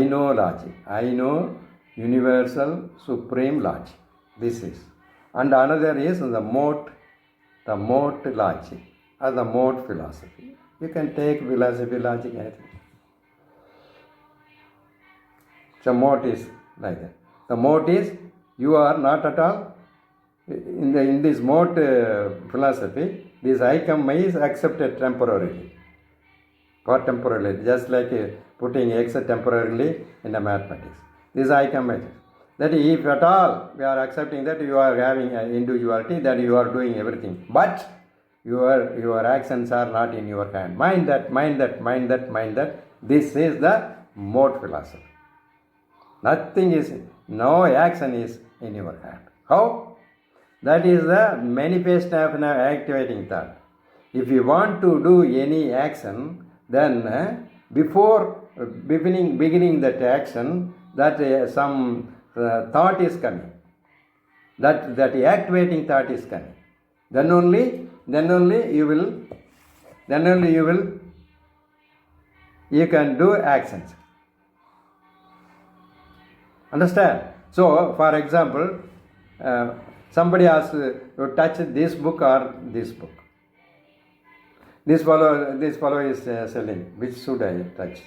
know logic. I know universal supreme logic. This is. And another is the MOAT logic or the MOAT philosophy. You can take philosophy, logic, anything. So MOAT is like that. The MOAT is you are not at all in this MOAT philosophy. This I come my is accepted temporarily. For temporarily, just like putting x temporarily in the mathematics. This I come my. That if at all we are accepting that you are having individuality, that you are doing everything, but your actions are not in your hand. Mind that. This is the MOAT philosophy. No action is in your hand. How? That is the manifest of an activating thought. If you want to do any action, then before beginning that action, that some thought is coming. That activating thought is coming. Then only you can do actions. Understand? So, for example, somebody asks to touch this book or this book. This fellow is selling. Which should I touch?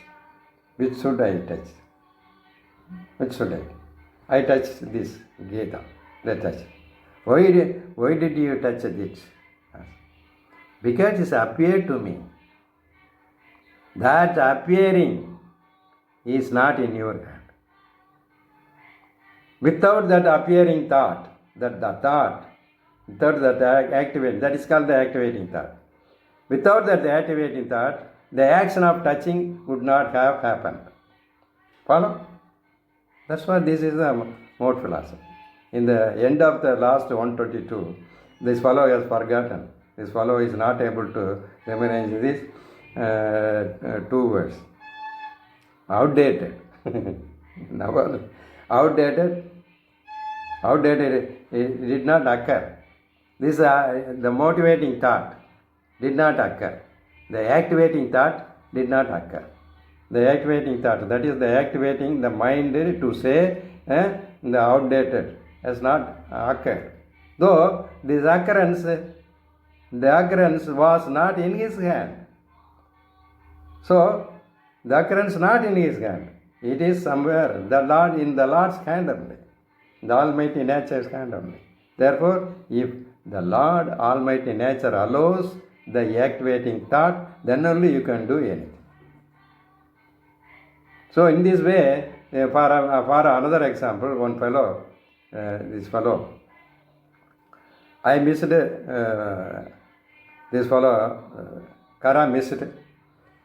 Which should I touch? I touch this Gita. Let touch. Why did you touch it? Because it appeared to me. That appearing is not in your hand. Without that appearing thought, that the thought Without that activate, that is called the activating thought. Without that activating thought, the action of touching would not have happened. Follow? That's why this is the mode philosophy. In the end of the last 122, this fellow has forgotten. This fellow is not able to memorize these two words. Outdated. Now, outdated, it did not occur. This the motivating thought did not occur. The activating thought did not occur. The activating thought, that is the activating the mind to say the outdated has not occurred. Though this occurrence, the occurrence was not in his hand. So, the occurrence not in his hand. It is somewhere, the Lord, in the Lord's hand only. The Almighty Nature's hand only. Therefore, if the Lord Almighty Nature allows the activating thought, then only you can do anything. So in this way, for another example, one fellow, this fellow, I missed, this fellow, Kara missed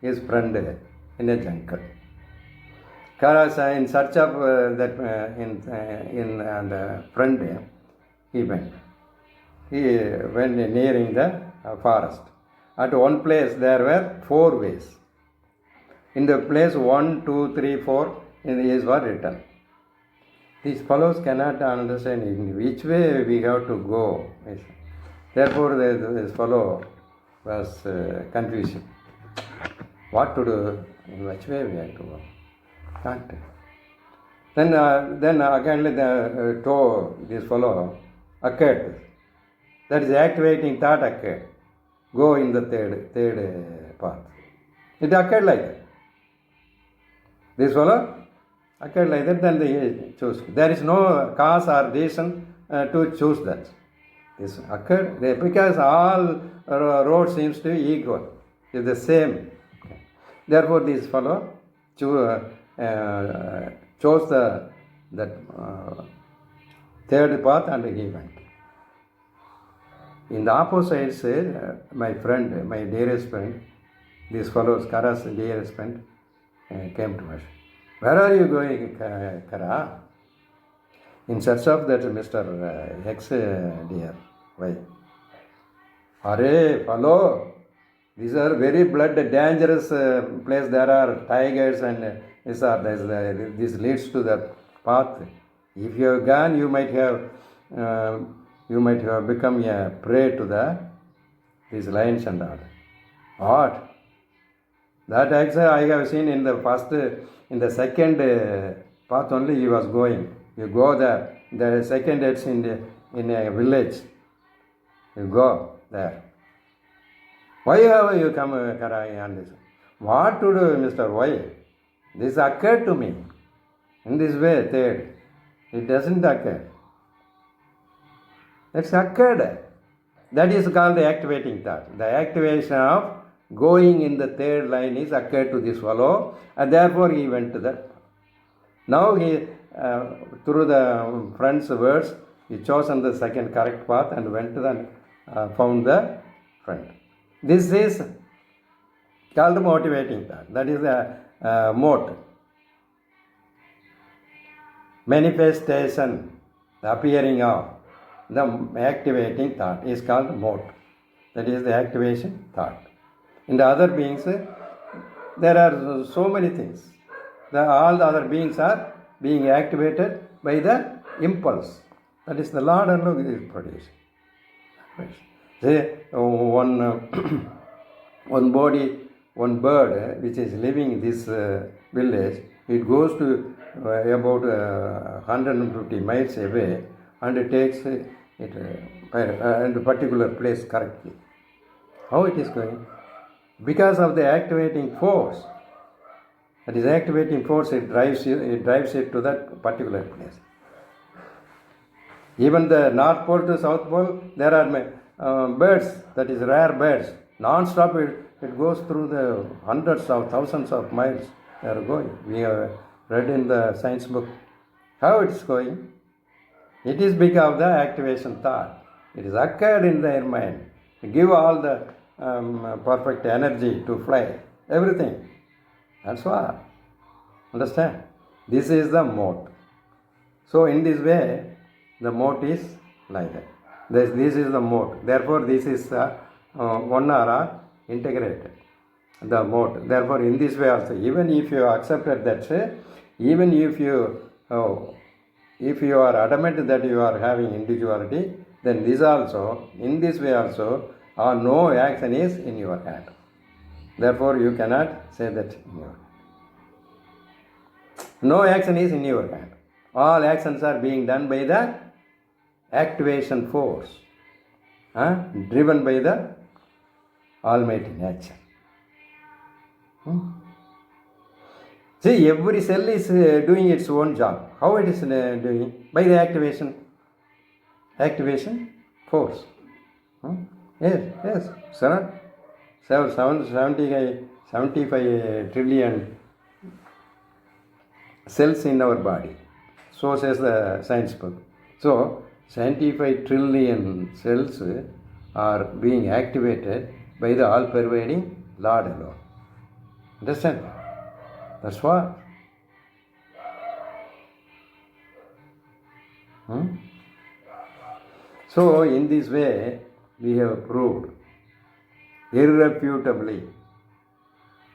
his friend in a jungle. Kara is in search of that the friend, he went. He went nearing the forest. At one place there were 4 ways. In the place 1, 2, 3, 4, is what written. These fellows cannot understand in which way we have to go. Therefore, this fellow was confused. What to do? In which way we have to go? Can't. Then again the toe, this fellow occurred. That is activating thought occurred. Go in the third path. It occurred like that. This fellow occurred like that, then they chose. There is no cause or reason to choose that. This occurred because all road seems to be equal. It's the same. Therefore, this fellow chose that third path and he went. In the opposite side, my friend, my dearest friend, this fellow, Kara's dearest friend, came to us. Where are you going, Kara? In search of that Mr. X, dear. Why? Arey, fellow, these are very blood dangerous place. There are tigers and this leads to the path. If you have gone, you might have become a prey to these lions and all. What? That actually I have seen in the second path only he was going. You go there. The second it's in a village. You go there. Why have you come, Karai, on this? What to do, Mr. Why? This occurred to me. In this way, third. It doesn't occur. It's occurred. That is called the activating thought. The activation of going in the third line is occurred to this fellow, and therefore he went to that. Now he, through the friend's words, he chosen the second correct path and went to found the friend. This is called motivating thought. That is the MOAT. Manifestation, the appearing of the activating thought is called MOAT. That is the activation thought. In the other beings, there are so many things. All the other beings are being activated by the impulse. That is the Lord alone is produced. Say one bird which is living in this village, it goes to about 150 miles away and it takes it in a particular place correctly. How it is going? Because of the activating force. That is activating force, it drives it to that particular place. Even the North Pole to South Pole, there are birds, that is rare birds. Non-stop it goes through the hundreds of thousands of miles they are going. We have read in the science book how it is going. It is because of the activation thought. It is occurred in their mind. Give all the perfect energy to fly. Everything. That's what. Understand? This is the MOAT. So in this way, the MOAT is like that. This is the MOAT. Therefore, this is one or integrated. The MOAT. Therefore, in this way also, even if you accepted that, even if you are adamant that you are having individuality, then this also, in this way also, no action is in your hand. Therefore, you cannot say that in your hand. No action is in your hand. All actions are being done by the activation force, driven by the almighty nature. See, every cell is doing its own job. How it is doing? By the activation force. Yes, sir. 75 trillion cells in our body. So says the science book. So, 75 trillion cells are being activated by the all-pervading Lord alone. Understand? That's what. So, in this way, we have proved irrefutably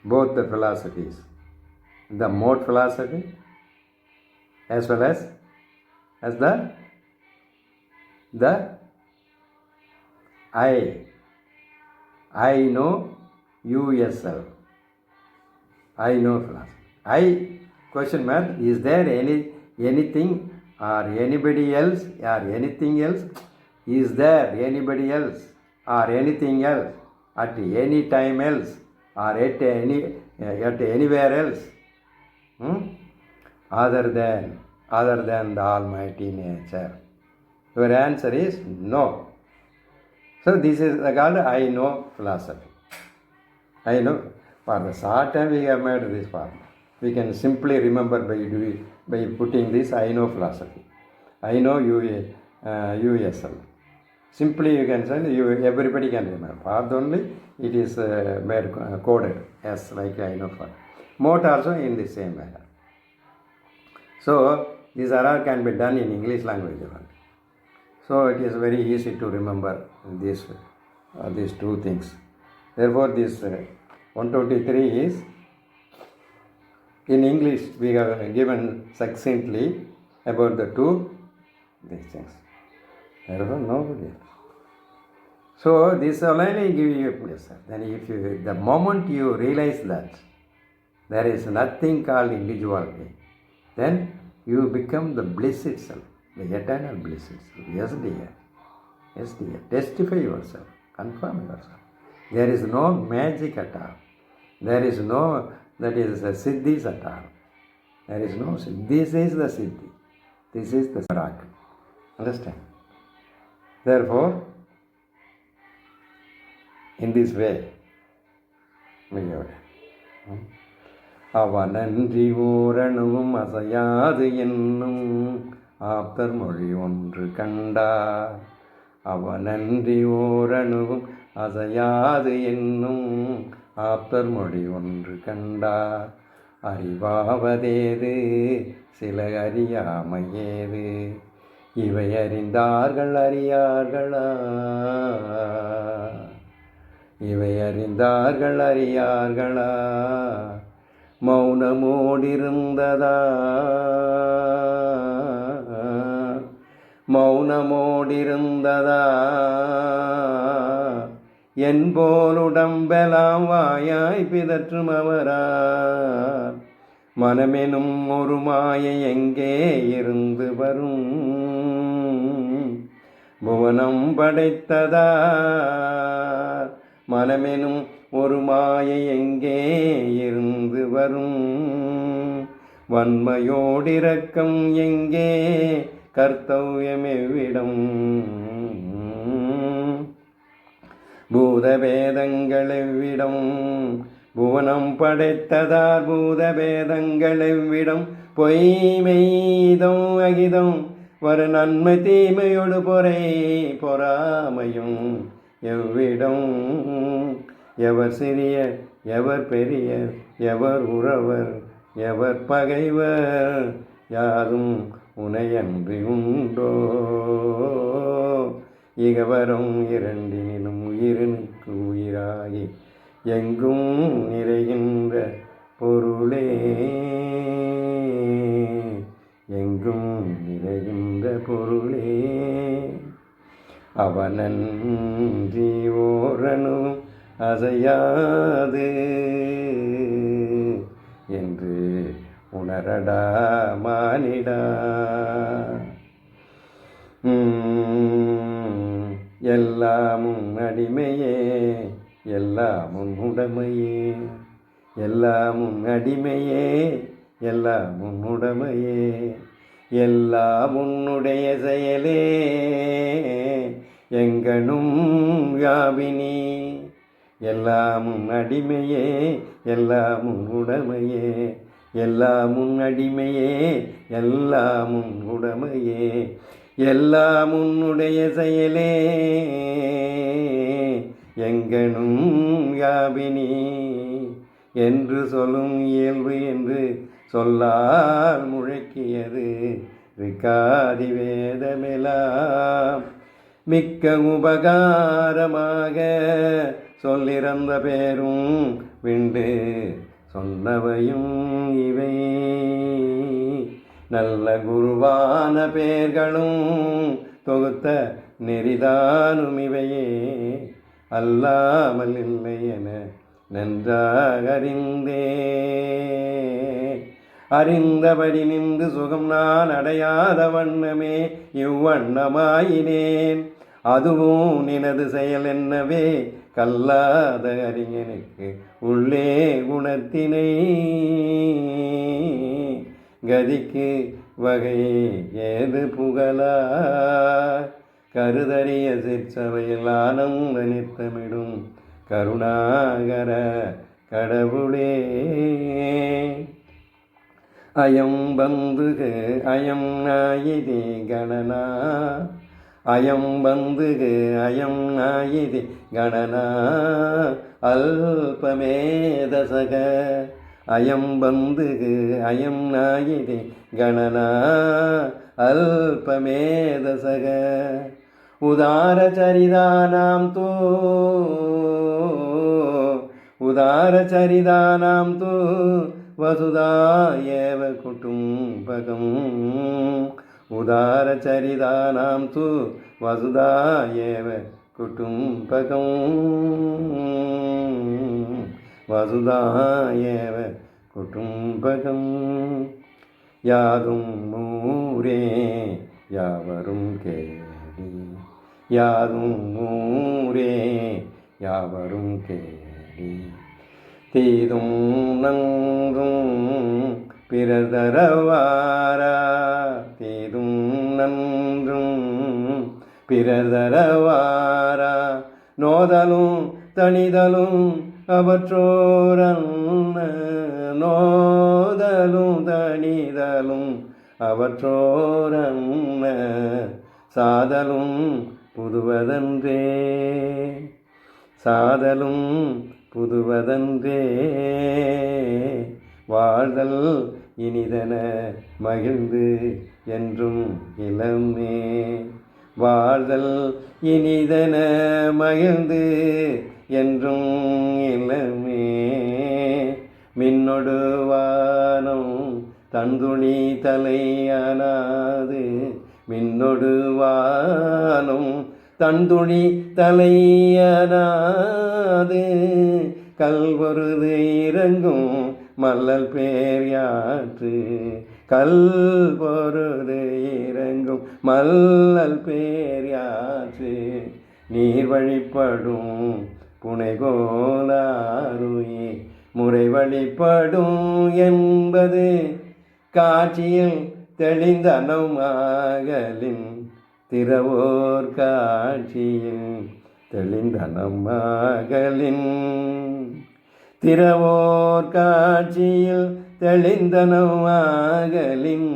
both the philosophies, the MOAT philosophy as well as the I know USL. I know philosophy. Question mark, is there anything or anybody else or anything else? Is there anybody else or anything else at any time else or at anywhere else other than the almighty nature? Your answer is no. So this is called I know philosophy. I know. For the short time we have made this form. We can simply remember by putting this I know philosophy. I know USL. Simply you can say, everybody can remember. Path only it is made coded as like I know for. MOAT also in the same manner. So these all can be done in English language. So it is very easy to remember these two things. Therefore, this 123 is in English we have given succinctly about the these things. Therefore, nobody else. So this only give you a pleasure. Then the moment you realize that there is nothing called individuality, then you become the bliss itself, the eternal bliss itself. Yes, dear. Yes, dear. Testify yourself. Confirm yourself. There is no magic at all. There is no, that is a siddhis at all. There is no siddhi. This is the siddhi. This is the miracle. Understand? Therefore, in this way, அவனன்றி ஓரணுவும் அசையாது என்னும் ஆப்தர் மொழி ஒன்று கண்டார். அவனன்றி ஓரணுவும் அசையாது என்னும் ஆப்தர் மொழி ஒன்று கண்டார். அறிவாவதேது சில அறியாமையேது, இவை அறிந்தார்கள் அறியார்களா, இவை அறிந்தார்கள் அறியார்களா. மௌனமோடிருந்ததா என்போலுடம்பெலாம் வாயாய் பிதற்றும் அவரார். மனமெனும் ஒரு மாயை எங்கே இருந்து வரும், புவனம் படைத்ததார். மனமெனும் ஒரு மாயை எங்கே இருந்து வரும், வன்மையோடிரக்கம் எங்கே, கர்த்தவ்யம் எவ்விடம். பூதவேதங்கள் எவ்விடம், புவனம் படைத்ததார். பூதவேதங்கள் எவ்விடம், பொய்மெய்தம் அகிதம் ஒரு நன்மை தீமையோடு பொறாமையும் எவ்விடம் எவர் சிறியர் எவர் பெரியர் எவர் உறவர் எவர் பகைவர் யாதும் உனையன்றி உண்டோ இகவரும் இரண்டினிலும் உயிரினுக்கு உயிராகி எங்கும் நிறைகின்ற பொருளே எங்கும் நிறைகின்ற பொருளே அவனன்றி ஓரனு அசையாது என்று உணரடா மானிடா. எல்லாமும் அடிமையே எல்லாமும் உடமையே எல்லாமும் அடிமையே எல்லாமும் உடமையே எல்லாம் உன்னுடைய செயலே எங்கனும் யாவினி எல்லாமும் அடிமையே எல்லாமும் உடமையே எல்லாமும் அடிமையே எல்லாமும் உடமையே எல்லாம் உன்னுடைய செயலே எங்கனும் யாவினி என்று சொல்லும் இயல்பு என்று சொல்லால் முழக்கியது ரிக்காதி வேதமெல்லாம் மிக்க உபகாரமாக சொல்லிறந்த பேரும் விண்டு சொன்னவையும் இவை நல்ல குருவான பேர்களும் தொகுத்த நெறிதானும் இவையே அல்லாமல் இல்லை என நன்றாக அறிந்தபடி நின்று சுகம் நான் அடையாத வண்ணமே இவ்வண்ணமாயினேன் அதுவும் நினது செயல் என்னவே கல்லாத அறிஞனுக்கு உள்ளே குணத்தினை கதிக்கு வகை ஏது புகழா கருதறிய சிற்சபையில் ஆனந்த நித்தமிடும் கருணாகர கடவுளே அயம் பந்துக அயம் நாயிதி கணனா அயம் பந்துக அயம் நாயிதி கணனா அல்பமேதசக அயம் பந்துக அயம் நாயிதி கணனா அல்பமேதசக உதாரச்சரிதானாம் தூ வசுதா ஏவ குடும்பகம் உதாரச்சரிதானாம் தூ வசுதா ஏவ குடும்பகம் வசுதா ஏவ குடும்பகம் யாதும் ஊரே யாவரும் கேடி யாதும் ஊரே யாவரும் கேடி தீதும் நன்றும் பிறதரவாரா தீதும் நன்றும் பிறதரவாரா நோதலும் தனிதலும் அவற்றோரன்ன நோதலும் தனிதலும் அவற்றோரன்ன சாதலும் புதுவதன்றே சாதலும் புதுவதன்றே வாழ்தல் இனிதன மகிழ்ந்து என்றும் இளமே வாழ்தல் இனிதன மகிழ்ந்து என்றும் இளமே மின்னொடு வானம் தந்துணி தலையானாது மின்னொடு வானம் தந்துணி தலையானாது கல்வொருது இறங்கும் மல்லல் பேர் யாற்று கல்வொருது இறங்கும் மல்லல் பேர் யாற்று நீர் வழிபடும் புனைகோலாருயே முறை வழிபடும் என்பது காட்சியில் தெளிந்த நம்மாகலின் திறவோர் காட்சியில் தெளிந்த நம்மாகலின் திறவோர் காட்சியில் தெளிந்த நம்மாகலின்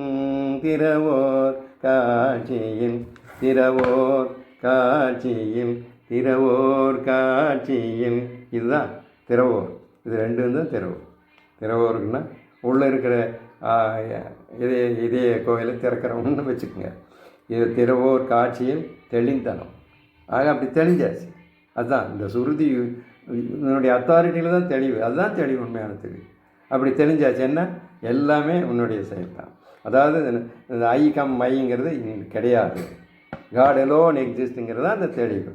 திறவோர் காட்சியில் திறவோர் காட்சியில் திறவோர் காட்சியில். இதுதான் திறவோர். இது ரெண்டு தான் திறவோர். திறவோருக்குன்னா உள்ளே இருக்கிற இதே கோயிலை திறக்கிறவங்கன்னு வச்சுக்கோங்க. இது திறவோர் காட்சியில் தெளிந்தனம். ஆக அப்படி தெளிஞ்சாச்சு. அதுதான் இந்த சுருதி உன்னுடைய அத்தாரிட்டியில் தான் தெளிவு. அதுதான் தெளிவு, உண்மையான தெளிவு. அப்படி தெளிஞ்சாச்சு. என்ன எல்லாமே உன்னுடைய செயல் தான். அதாவது இந்த ஐ கம் மைங்கிறது கிடையாது. காட் எலோன் எக்ஸிஸ்ட்டுங்கிறது தான் அந்த தெளிவு.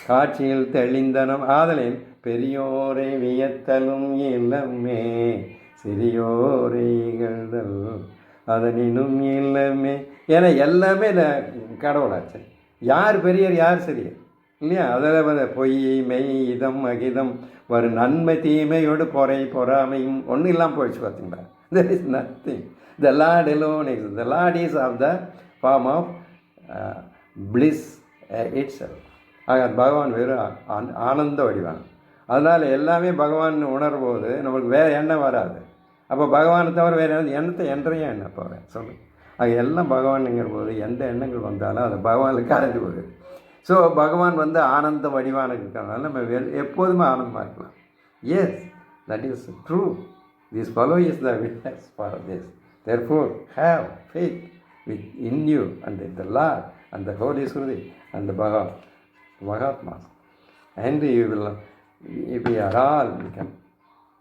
காட்சியில் தெளிந்தனம் ஆதலின் பெரியோரை வியத்தலும் இல்லமே சிறியோரை இகழ்தல் அதனினும் இல்லமே. ஏன்னா எல்லாமே கடவுளாச்சு. யார் பெரியர் யார் சிறியர் இல்லையா? அதில் பொய் மெய் இதம் அகிதம் வரும் நன்மை தீமையோடு பொறாமையும் ஒன்றும் இல்லாமல் போயிடுச்சு. பார்த்தீங்களா? there is nothing. The Lord alone exists. The Lord is of the form of bliss itself. ஆக பகவான் வெறும் ஆனந்த வடிவான். அதனால் எல்லாமே பகவான் உணரும்போது நம்மளுக்கு வேறு எண்ணம் வராது. அப்போ பகவானை தவிர வேறு எண்ணத்தை என்றையும் எண்ணம் போகிறேன் சொல்லு. ஆக எல்லாம் பகவானுங்கிற போது எந்த எண்ணங்கள் வந்தாலும் அது பகவானுக்கு கலந்து போகுது. ஸோ பகவான் ஆனந்த வடிவானுக்கு இருக்கிறதுனால நம்ம எப்போதுமே ஆனந்தமாக இருக்கலாம். Yes, that is true. This fellow is the witness for this. Therefore, have faith in you and in the Lord and the Holy Sruti and the Mahatmas. And you will, if we are all become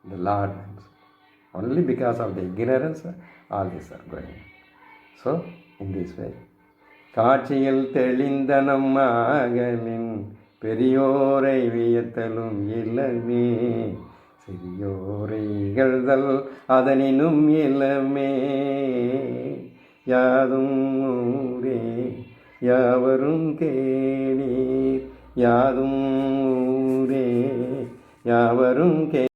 the Lord, only because of the ignorance, all this are going. So, in this way, காட்சியில் தெளிந்தனம் ஆகலின் பெரியோரை வியத்தலும் இளமே சிறியோரை இகழ்தல் அதனினும் இளமே யாதும் ஊரே யாவரும் கேளீர் யாதும் ஊரே யாவரும்